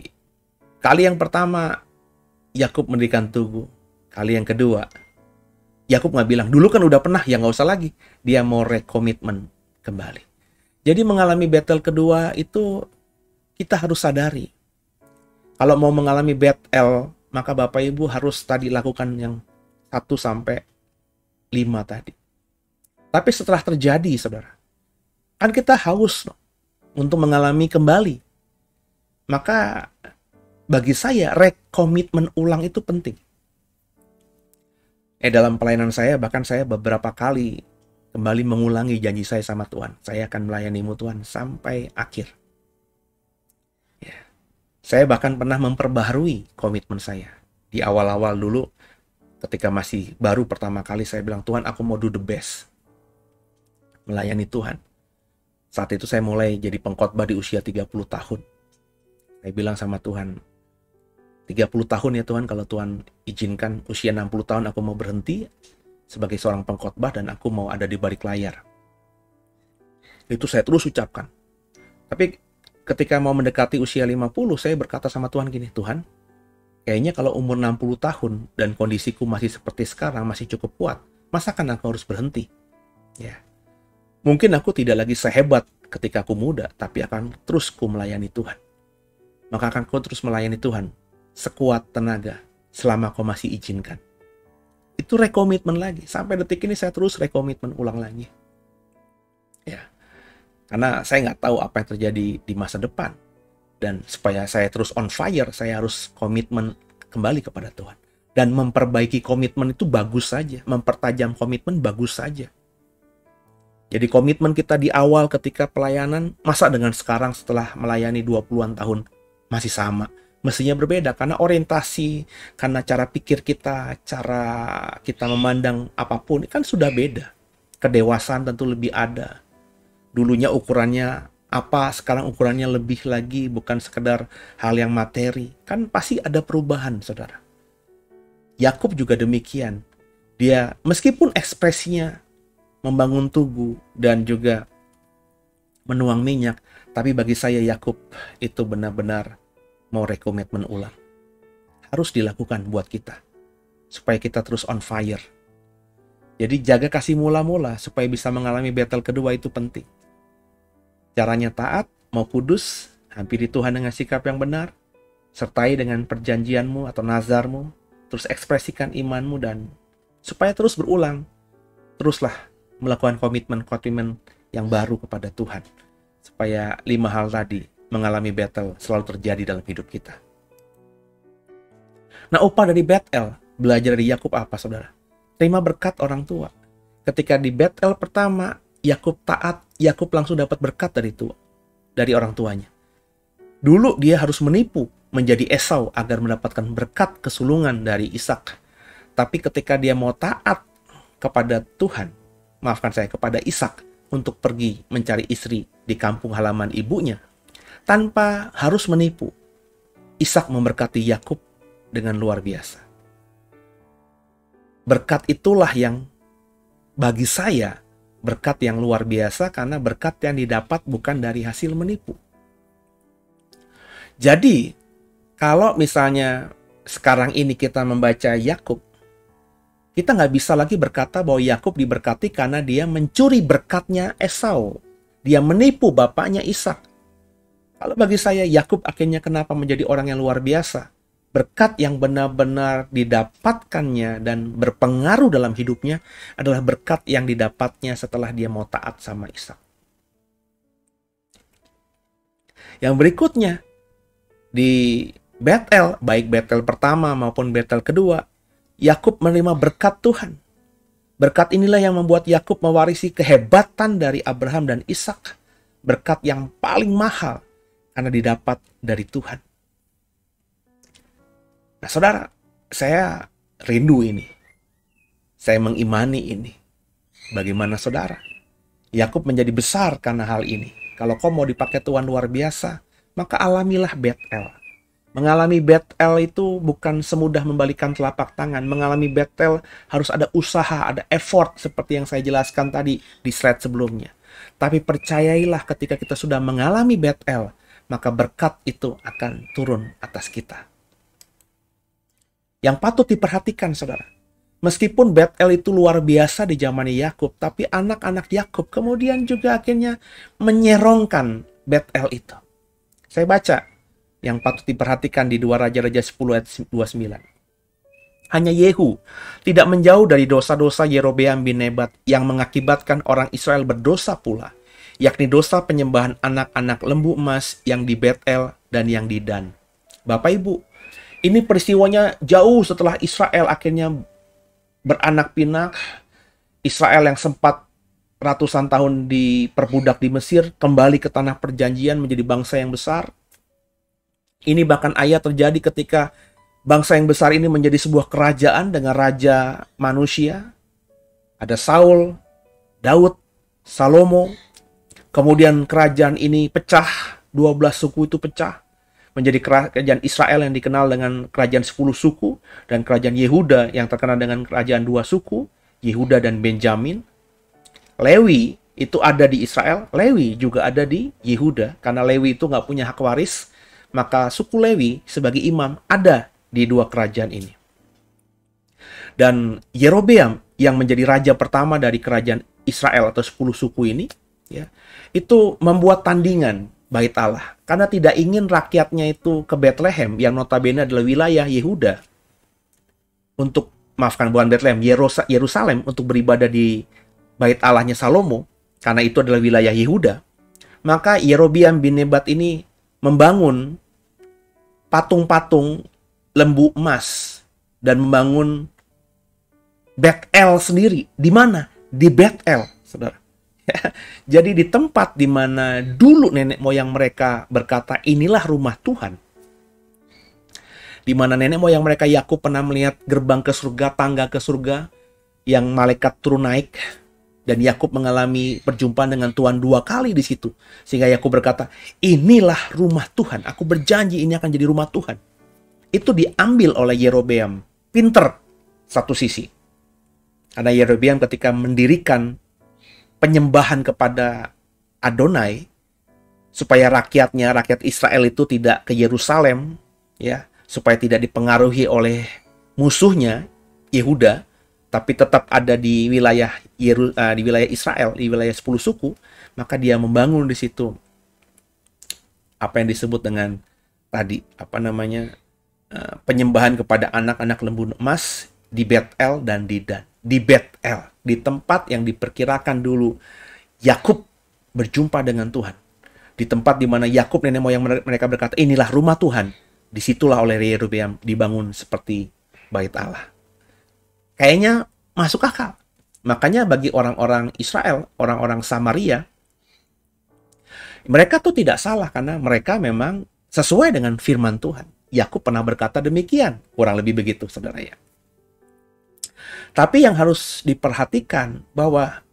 kali yang pertama, Yakub mendirikan tugu. Kali yang kedua, Yakub nggak bilang, dulu kan udah pernah, ya nggak usah lagi. Dia mau rekomitmen kembali. Jadi mengalami Betel kedua itu kita harus sadari. Kalau mau mengalami Betel, maka Bapak Ibu harus tadi lakukan yang 1 sampai 5 tadi. Tapi setelah terjadi, saudara, kan kita haus untuk mengalami kembali. Maka bagi saya, rekomitmen ulang itu penting. Dalam pelayanan saya, bahkan saya beberapa kali kembali mengulangi janji saya sama Tuhan. Saya akan melayanimu Tuhan sampai akhir. Saya bahkan pernah memperbaharui komitmen saya. Di awal-awal dulu, ketika masih baru pertama kali, saya bilang, Tuhan, aku mau do the best. Melayani Tuhan. Saat itu saya mulai jadi pengkhotbah di usia 30 tahun. Saya bilang sama Tuhan, 30 tahun ya Tuhan, kalau Tuhan izinkan usia 60 tahun aku mau berhenti sebagai seorang pengkhotbah dan aku mau ada di balik layar. Itu saya terus ucapkan. Tapi ketika mau mendekati usia 50, saya berkata sama Tuhan gini, Tuhan, kayaknya kalau umur 60 tahun dan kondisiku masih seperti sekarang, masih cukup kuat, masa kan aku harus berhenti? Ya. Mungkin aku tidak lagi sehebat ketika aku muda, tapi akan terus ku melayani Tuhan. Maka akan ku terus melayani Tuhan sekuat tenaga selama kau masih izinkan. Itu rekomitmen lagi. Sampai detik ini saya terus rekomitmen ulang lagi. Ya. Karena saya nggak tahu apa yang terjadi di masa depan. Dan supaya saya terus on fire, saya harus komitmen kembali kepada Tuhan. Dan memperbaiki komitmen itu bagus saja. Mempertajam komitmen bagus saja. Jadi komitmen kita di awal ketika pelayanan, masa dengan sekarang setelah melayani 20-an tahun masih sama? Mestinya berbeda, karena orientasi, karena cara pikir kita, cara kita memandang apapun, kan sudah beda. Kedewasaan tentu lebih ada. Dulunya ukurannya Apa sekarang ukurannya lebih lagi, bukan sekedar hal yang materi. Kan pasti ada perubahan, saudara. Yakub juga demikian. Dia meskipun ekspresinya membangun tugu dan juga menuang minyak, tapi bagi saya Yakub itu benar-benar mau rekomitmen ulang. Harus dilakukan buat kita, supaya kita terus on fire. Jadi jaga kasih mula-mula supaya bisa mengalami battle kedua itu penting. Caranya taat, mau kudus, hampiri Tuhan dengan sikap yang benar, sertai dengan perjanjianmu atau nazarmu, terus ekspresikan imanmu, dan supaya terus berulang, teruslah melakukan komitmen yang baru kepada Tuhan. Supaya 5 hal tadi mengalami battle selalu terjadi dalam hidup kita. Nah, upah dari Betel, belajar dari Yakub apa, saudara? Terima berkat orang tua. Ketika di Betel pertama, Yakub taat, Yakub langsung dapat berkat dari orang tuanya. Dulu dia harus menipu menjadi Esau agar mendapatkan berkat kesulungan dari Ishak. Tapi ketika dia mau taat kepada Tuhan, kepada Ishak untuk pergi mencari istri di kampung halaman ibunya, tanpa harus menipu, Ishak memberkati Yakub dengan luar biasa. Berkat itulah yang bagi saya berkat yang luar biasa, karena berkat yang didapat bukan dari hasil menipu. Jadi, kalau misalnya sekarang ini kita membaca Yakub, kita nggak bisa lagi berkata bahwa Yakub diberkati karena dia mencuri berkatnya Esau. Dia menipu bapaknya Ishak. Kalau bagi saya, Yakub akhirnya kenapa menjadi orang yang luar biasa? Berkat yang benar-benar didapatkannya dan berpengaruh dalam hidupnya adalah berkat yang didapatnya setelah dia mau taat sama Ishak. Yang berikutnya, di Betel, baik Betel pertama maupun Betel kedua, Yakub menerima berkat Tuhan. Berkat inilah yang membuat Yakub mewarisi kehebatan dari Abraham dan Ishak. Berkat yang paling mahal karena didapat dari Tuhan. Nah, saudara, saya rindu ini. Saya mengimani ini. Bagaimana saudara? Yakub menjadi besar karena hal ini. Kalau kau mau dipakai Tuhan luar biasa, maka alamilah Betel. Mengalami Betel itu bukan semudah membalikan telapak tangan. Mengalami Betel harus ada usaha, ada effort seperti yang saya jelaskan tadi di slide sebelumnya. Tapi percayailah, ketika kita sudah mengalami Betel, maka berkat itu akan turun atas kita. Yang patut diperhatikan, saudara, meskipun Betel itu luar biasa di zaman Yakub, tapi anak-anak Yakub kemudian juga akhirnya menyerongkan Betel itu. Saya baca yang patut diperhatikan di 2 Raja-Raja 10 ayat 29. Hanya Yehu tidak menjauh dari dosa-dosa Yerobeam bin Nebat yang mengakibatkan orang Israel berdosa pula, yakni dosa penyembahan anak-anak lembu emas yang di Betel dan yang di Dan. Bapak Ibu, ini peristiwanya jauh setelah Israel akhirnya beranak pinak. Israel yang sempat ratusan tahun diperbudak di Mesir, kembali ke tanah perjanjian menjadi bangsa yang besar. Ini bahkan ayat terjadi ketika bangsa yang besar ini menjadi sebuah kerajaan dengan raja manusia. Ada Saul, Daud, Salomo. Kemudian kerajaan ini pecah, 12 suku itu pecah. Menjadi kerajaan Israel yang dikenal dengan kerajaan 10 suku, dan kerajaan Yehuda yang terkenal dengan kerajaan 2 suku, Yehuda dan Benjamin. Lewi itu ada di Israel, Lewi juga ada di Yehuda, karena Lewi itu nggak punya hak waris, maka suku Lewi sebagai imam ada di 2 kerajaan ini. Dan Yerobeam yang menjadi raja pertama dari kerajaan Israel atau 10 suku ini, ya, itu membuat tandingan Bait Allah, karena tidak ingin rakyatnya itu ke Bethlehem yang notabene adalah wilayah Yehuda, bukan Bethlehem, Yerusalem, untuk beribadah di Bait Allahnya Salomo, karena itu adalah wilayah Yehuda. Maka Yerobeam bin Nebat ini membangun patung-patung lembu emas dan membangun Betel sendiri. Di mana? Di Betel, saudara. Jadi di tempat di mana dulu nenek moyang mereka berkata inilah rumah Tuhan, di mana nenek moyang mereka Yakub pernah melihat gerbang ke surga, tangga ke surga yang malaikat turun naik Dan Yakub mengalami perjumpaan dengan Tuhan 2 kali di situ. Sehingga Yakub berkata, inilah rumah Tuhan. Aku berjanji ini akan jadi rumah Tuhan. Itu diambil oleh Yerobeam. Pinter satu sisi. Karena Yerobeam ketika mendirikan penyembahan kepada Adonai, supaya rakyat Israel itu tidak ke Yerusalem, ya, supaya tidak dipengaruhi oleh musuhnya Yehuda, tapi tetap ada di wilayah Israel, di wilayah 10 suku, maka dia membangun di situ apa yang disebut dengan tadi penyembahan kepada anak-anak lembu emas di Bet-El dan di Dan. Di Bet-El, di tempat yang diperkirakan dulu Yakub berjumpa dengan Tuhan. Di tempat di mana Yakub nenek moyang mereka berkata, inilah rumah Tuhan. Disitulah oleh Yerobeam dibangun seperti bait Allah. Kayaknya masuk akal. Makanya bagi orang-orang Israel, orang-orang Samaria, mereka tuh tidak salah karena mereka memang sesuai dengan firman Tuhan. Yakub pernah berkata demikian, kurang lebih begitu, saudara ya. Tapi yang harus diperhatikan bahwa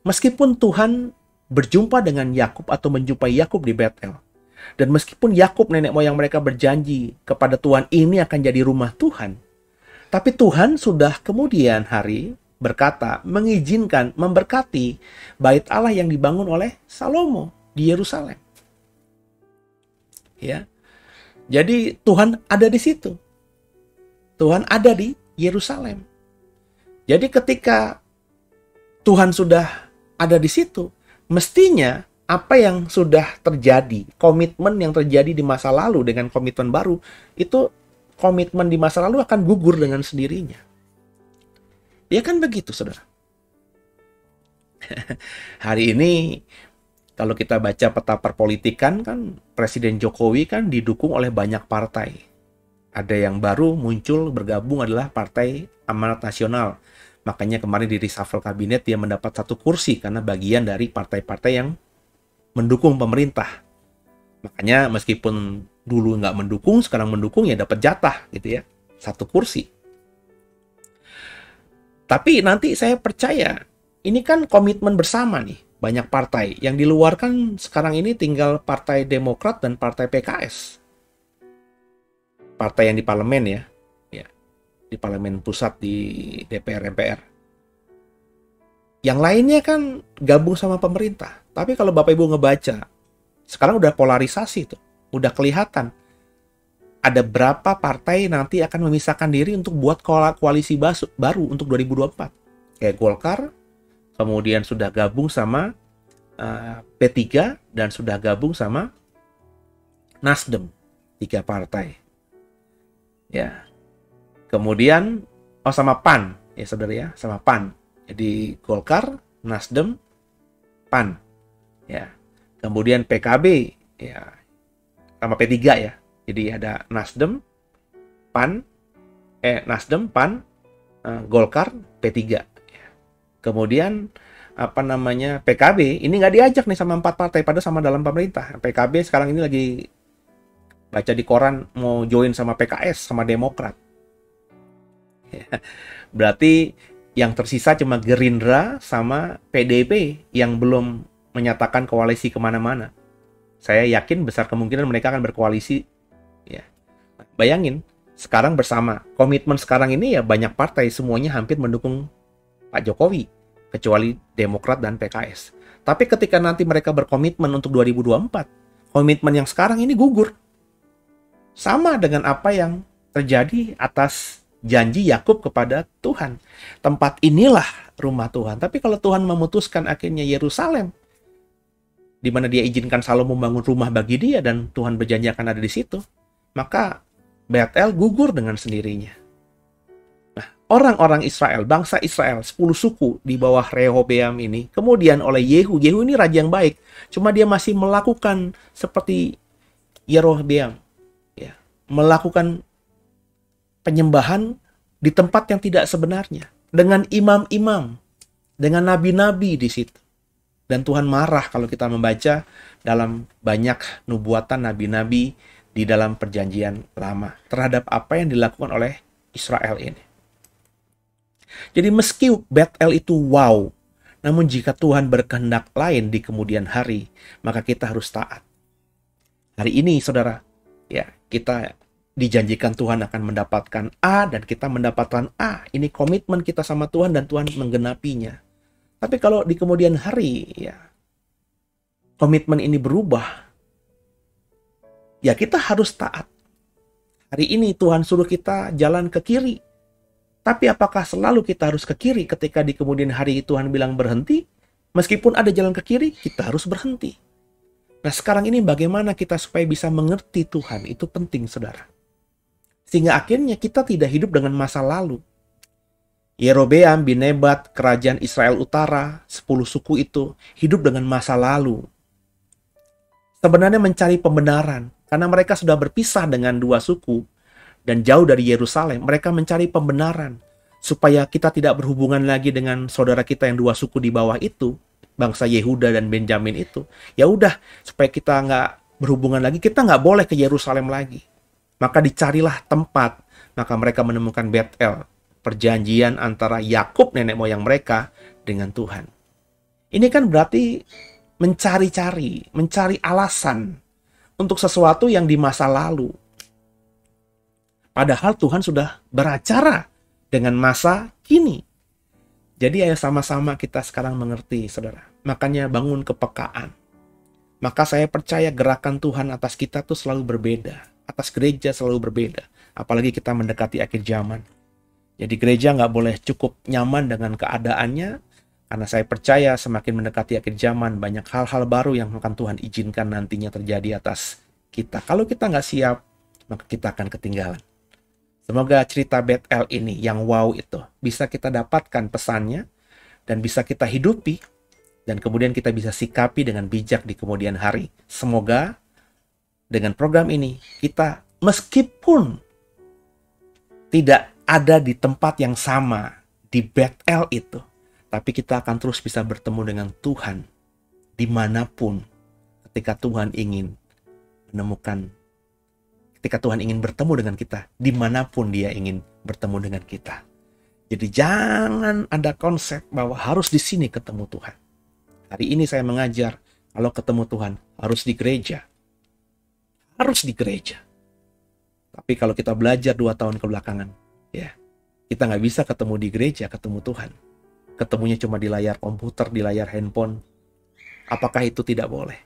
meskipun Tuhan berjumpa dengan Yakub atau menjumpai Yakub di Bet-El, dan meskipun Yakub nenek moyang mereka berjanji kepada Tuhan ini akan jadi rumah Tuhan, tapi Tuhan sudah kemudian hari berkata, mengizinkan, memberkati bait Allah yang dibangun oleh Salomo di Yerusalem. Ya. Jadi Tuhan ada di situ. Tuhan ada di Yerusalem. Jadi ketika Tuhan sudah ada di situ, mestinya apa yang sudah terjadi, komitmen yang terjadi di masa lalu dengan komitmen baru, itu komitmen di masa lalu akan gugur dengan sendirinya. Ya kan begitu, saudara. Hari ini, kalau kita baca peta perpolitikan, kan Presiden Jokowi kan didukung oleh banyak partai. Ada yang baru muncul bergabung adalah Partai Amanat Nasional. Makanya kemarin di reshuffle kabinet dia mendapat 1 kursi karena bagian dari partai-partai yang mendukung pemerintah. Makanya meskipun dulu nggak mendukung, sekarang mendukung, ya dapat jatah gitu ya, 1 kursi. Tapi nanti saya percaya ini kan komitmen bersama nih, banyak partai. Yang di luar kan sekarang ini tinggal Partai Demokrat dan Partai PKS. Partai yang di parlemen ya, di parlemen pusat, di DPR MPR. Yang lainnya kan gabung sama pemerintah. Tapi kalau Bapak Ibu ngebaca, sekarang udah polarisasi tuh. Udah kelihatan ada berapa partai nanti akan memisahkan diri untuk buat koalisi baru untuk 2024. Kayak Golkar, kemudian sudah gabung sama P3 dan sudah gabung sama Nasdem. 3 partai. Ya. Kemudian sama PAN, ya saudara ya, sama PAN. Jadi Golkar, Nasdem, PAN. Ya. Kemudian PKB, ya, sama P3 ya. Jadi ada Nasdem, PAN, Golkar, P3. Ya. Kemudian PKB ini nggak diajak nih sama 4 partai, padahal sama dalam pemerintah. PKB sekarang ini lagi baca di koran mau join sama PKS, sama Demokrat. Ya. Berarti yang tersisa cuma Gerindra sama PDIP yang belum menyatakan koalisi kemana-mana. Saya yakin besar kemungkinan mereka akan berkoalisi. Ya. Bayangin, sekarang bersama. Komitmen sekarang ini ya banyak partai semuanya hampir mendukung Pak Jokowi, kecuali Demokrat dan PKS. Tapi ketika nanti mereka berkomitmen untuk 2024, komitmen yang sekarang ini gugur. Sama dengan apa yang terjadi atas janji Yakub kepada Tuhan. Tempat inilah rumah Tuhan. Tapi kalau Tuhan memutuskan akhirnya Yerusalem, di mana dia izinkan Salomo membangun rumah bagi dia dan Tuhan berjanji akan ada di situ, maka Bet-El gugur dengan sendirinya. Nah, orang-orang Israel, bangsa Israel, 10 suku di bawah Rehobeam ini, kemudian oleh Yehu ini raja yang baik, cuma dia masih melakukan seperti Yerobeam, ya, melakukan penyembahan di tempat yang tidak sebenarnya, dengan imam-imam, dengan nabi-nabi di situ. Dan Tuhan marah kalau kita membaca dalam banyak nubuatan nabi-nabi di dalam perjanjian lama terhadap apa yang dilakukan oleh Israel ini. Jadi meski Bet-El itu wow, Namun jika Tuhan berkehendak lain di kemudian hari, maka kita harus taat. Hari ini, saudara, ya, kita dijanjikan Tuhan akan mendapatkan A dan kita mendapatkan A. Ini komitmen kita sama Tuhan dan Tuhan menggenapinya. Tapi kalau di kemudian hari, ya, komitmen ini berubah, ya kita harus taat. Hari ini Tuhan suruh kita jalan ke kiri. Tapi apakah selalu kita harus ke kiri ketika di kemudian hari Tuhan bilang berhenti? Meskipun ada jalan ke kiri, kita harus berhenti. Nah, sekarang ini bagaimana kita supaya bisa mengerti Tuhan? Itu penting, saudara. Sehingga akhirnya kita tidak hidup dengan masa lalu. Yerobeam bin Nebat, kerajaan Israel Utara, 10 suku itu hidup dengan masa lalu. Sebenarnya mencari pembenaran, karena mereka sudah berpisah dengan 2 suku, dan jauh dari Yerusalem, mereka mencari pembenaran supaya kita tidak berhubungan lagi dengan saudara kita yang 2 suku di bawah itu, bangsa Yehuda dan Benjamin itu. Ya udah, supaya kita nggak berhubungan lagi, kita nggak boleh ke Yerusalem lagi. Maka dicarilah tempat, maka mereka menemukan Betel, perjanjian antara Yakub nenek moyang mereka dengan Tuhan. Ini kan berarti mencari alasan untuk sesuatu yang di masa lalu. Padahal Tuhan sudah beracara dengan masa kini. Jadi ayo sama-sama kita sekarang mengerti, saudara. Makanya bangun kepekaan. Maka saya percaya gerakan Tuhan atas kita tuh selalu berbeda. Atas gereja selalu berbeda. Apalagi kita mendekati akhir zaman. Jadi gereja nggak boleh cukup nyaman dengan keadaannya. Karena saya percaya semakin mendekati akhir zaman, banyak hal-hal baru yang akan Tuhan izinkan nantinya terjadi atas kita. Kalau kita nggak siap, maka kita akan ketinggalan. Semoga cerita Betel ini yang wow itu bisa kita dapatkan pesannya dan bisa kita hidupi dan kemudian kita bisa sikapi dengan bijak di kemudian hari. Semoga dengan program ini kita meskipun tidak ada di tempat yang sama di Betel itu, tapi kita akan terus bisa bertemu dengan Tuhan dimanapun ketika Tuhan ingin menemukan. Ketika Tuhan ingin bertemu dengan kita, dimanapun Dia ingin bertemu dengan kita. Jadi jangan ada konsep bahwa harus di sini ketemu Tuhan. Hari ini saya mengajar, kalau ketemu Tuhan harus di gereja. Harus di gereja. Tapi kalau kita belajar 2 tahun kebelakangan, ya kita nggak bisa ketemu di gereja, ketemu Tuhan. Ketemunya cuma di layar komputer, di layar handphone. Apakah itu tidak boleh?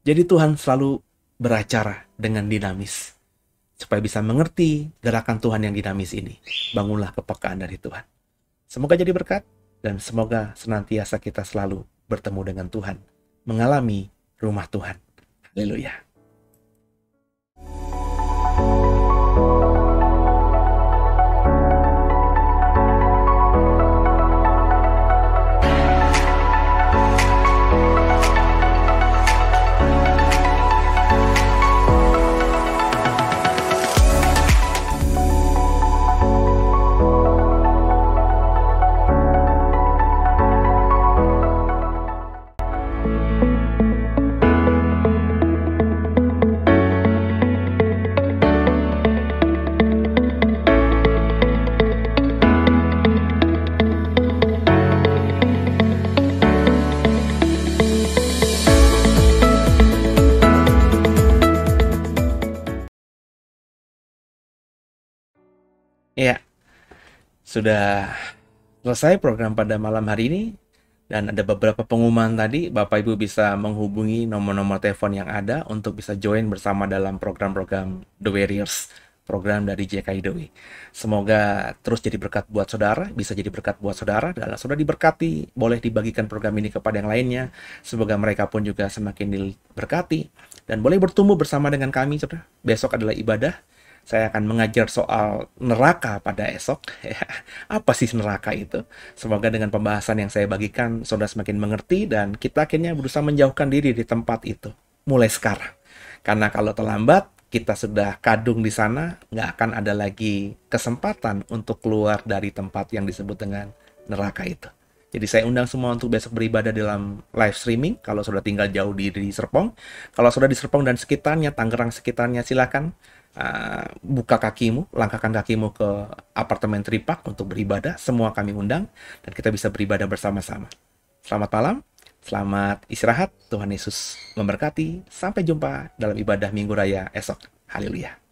Jadi Tuhan selalu beracara dengan dinamis. Supaya bisa mengerti gerakan Tuhan yang dinamis ini. Bangunlah kepekaan dari Tuhan. Semoga jadi berkat dan semoga senantiasa kita selalu bertemu dengan Tuhan. Mengalami rumah Tuhan. Haleluya. Ya, sudah selesai program pada malam hari ini. Dan ada beberapa pengumuman tadi, Bapak Ibu bisa menghubungi nomor-nomor telepon yang ada untuk bisa join bersama dalam program-program The Warriors, program dari JKI Doi. Semoga terus jadi berkat buat saudara, bisa jadi berkat buat saudara, dan sudah diberkati, boleh dibagikan program ini kepada yang lainnya. Semoga mereka pun juga semakin diberkati, dan boleh bertumbuh bersama dengan kami, saudara. Besok adalah ibadah. Saya akan mengajar soal neraka pada esok. Apa sih neraka itu? Semoga dengan pembahasan yang saya bagikan, saudara semakin mengerti dan kita akhirnya berusaha menjauhkan diri di tempat itu. Mulai sekarang. Karena kalau terlambat, kita sudah kadung di sana, nggak akan ada lagi kesempatan untuk keluar dari tempat yang disebut dengan neraka itu. Jadi saya undang semua untuk besok beribadah dalam live streaming. Kalau sudah tinggal jauh di Serpong. Kalau sudah di Serpong dan sekitarnya, Tangerang sekitarnya, silakan. Buka kakimu, langkahkan kakimu ke apartemen Tripak untuk beribadah. Semua kami undang dan kita bisa beribadah bersama-sama. Selamat malam, selamat istirahat. Tuhan Yesus memberkati. Sampai jumpa dalam ibadah Minggu Raya esok. Haleluya.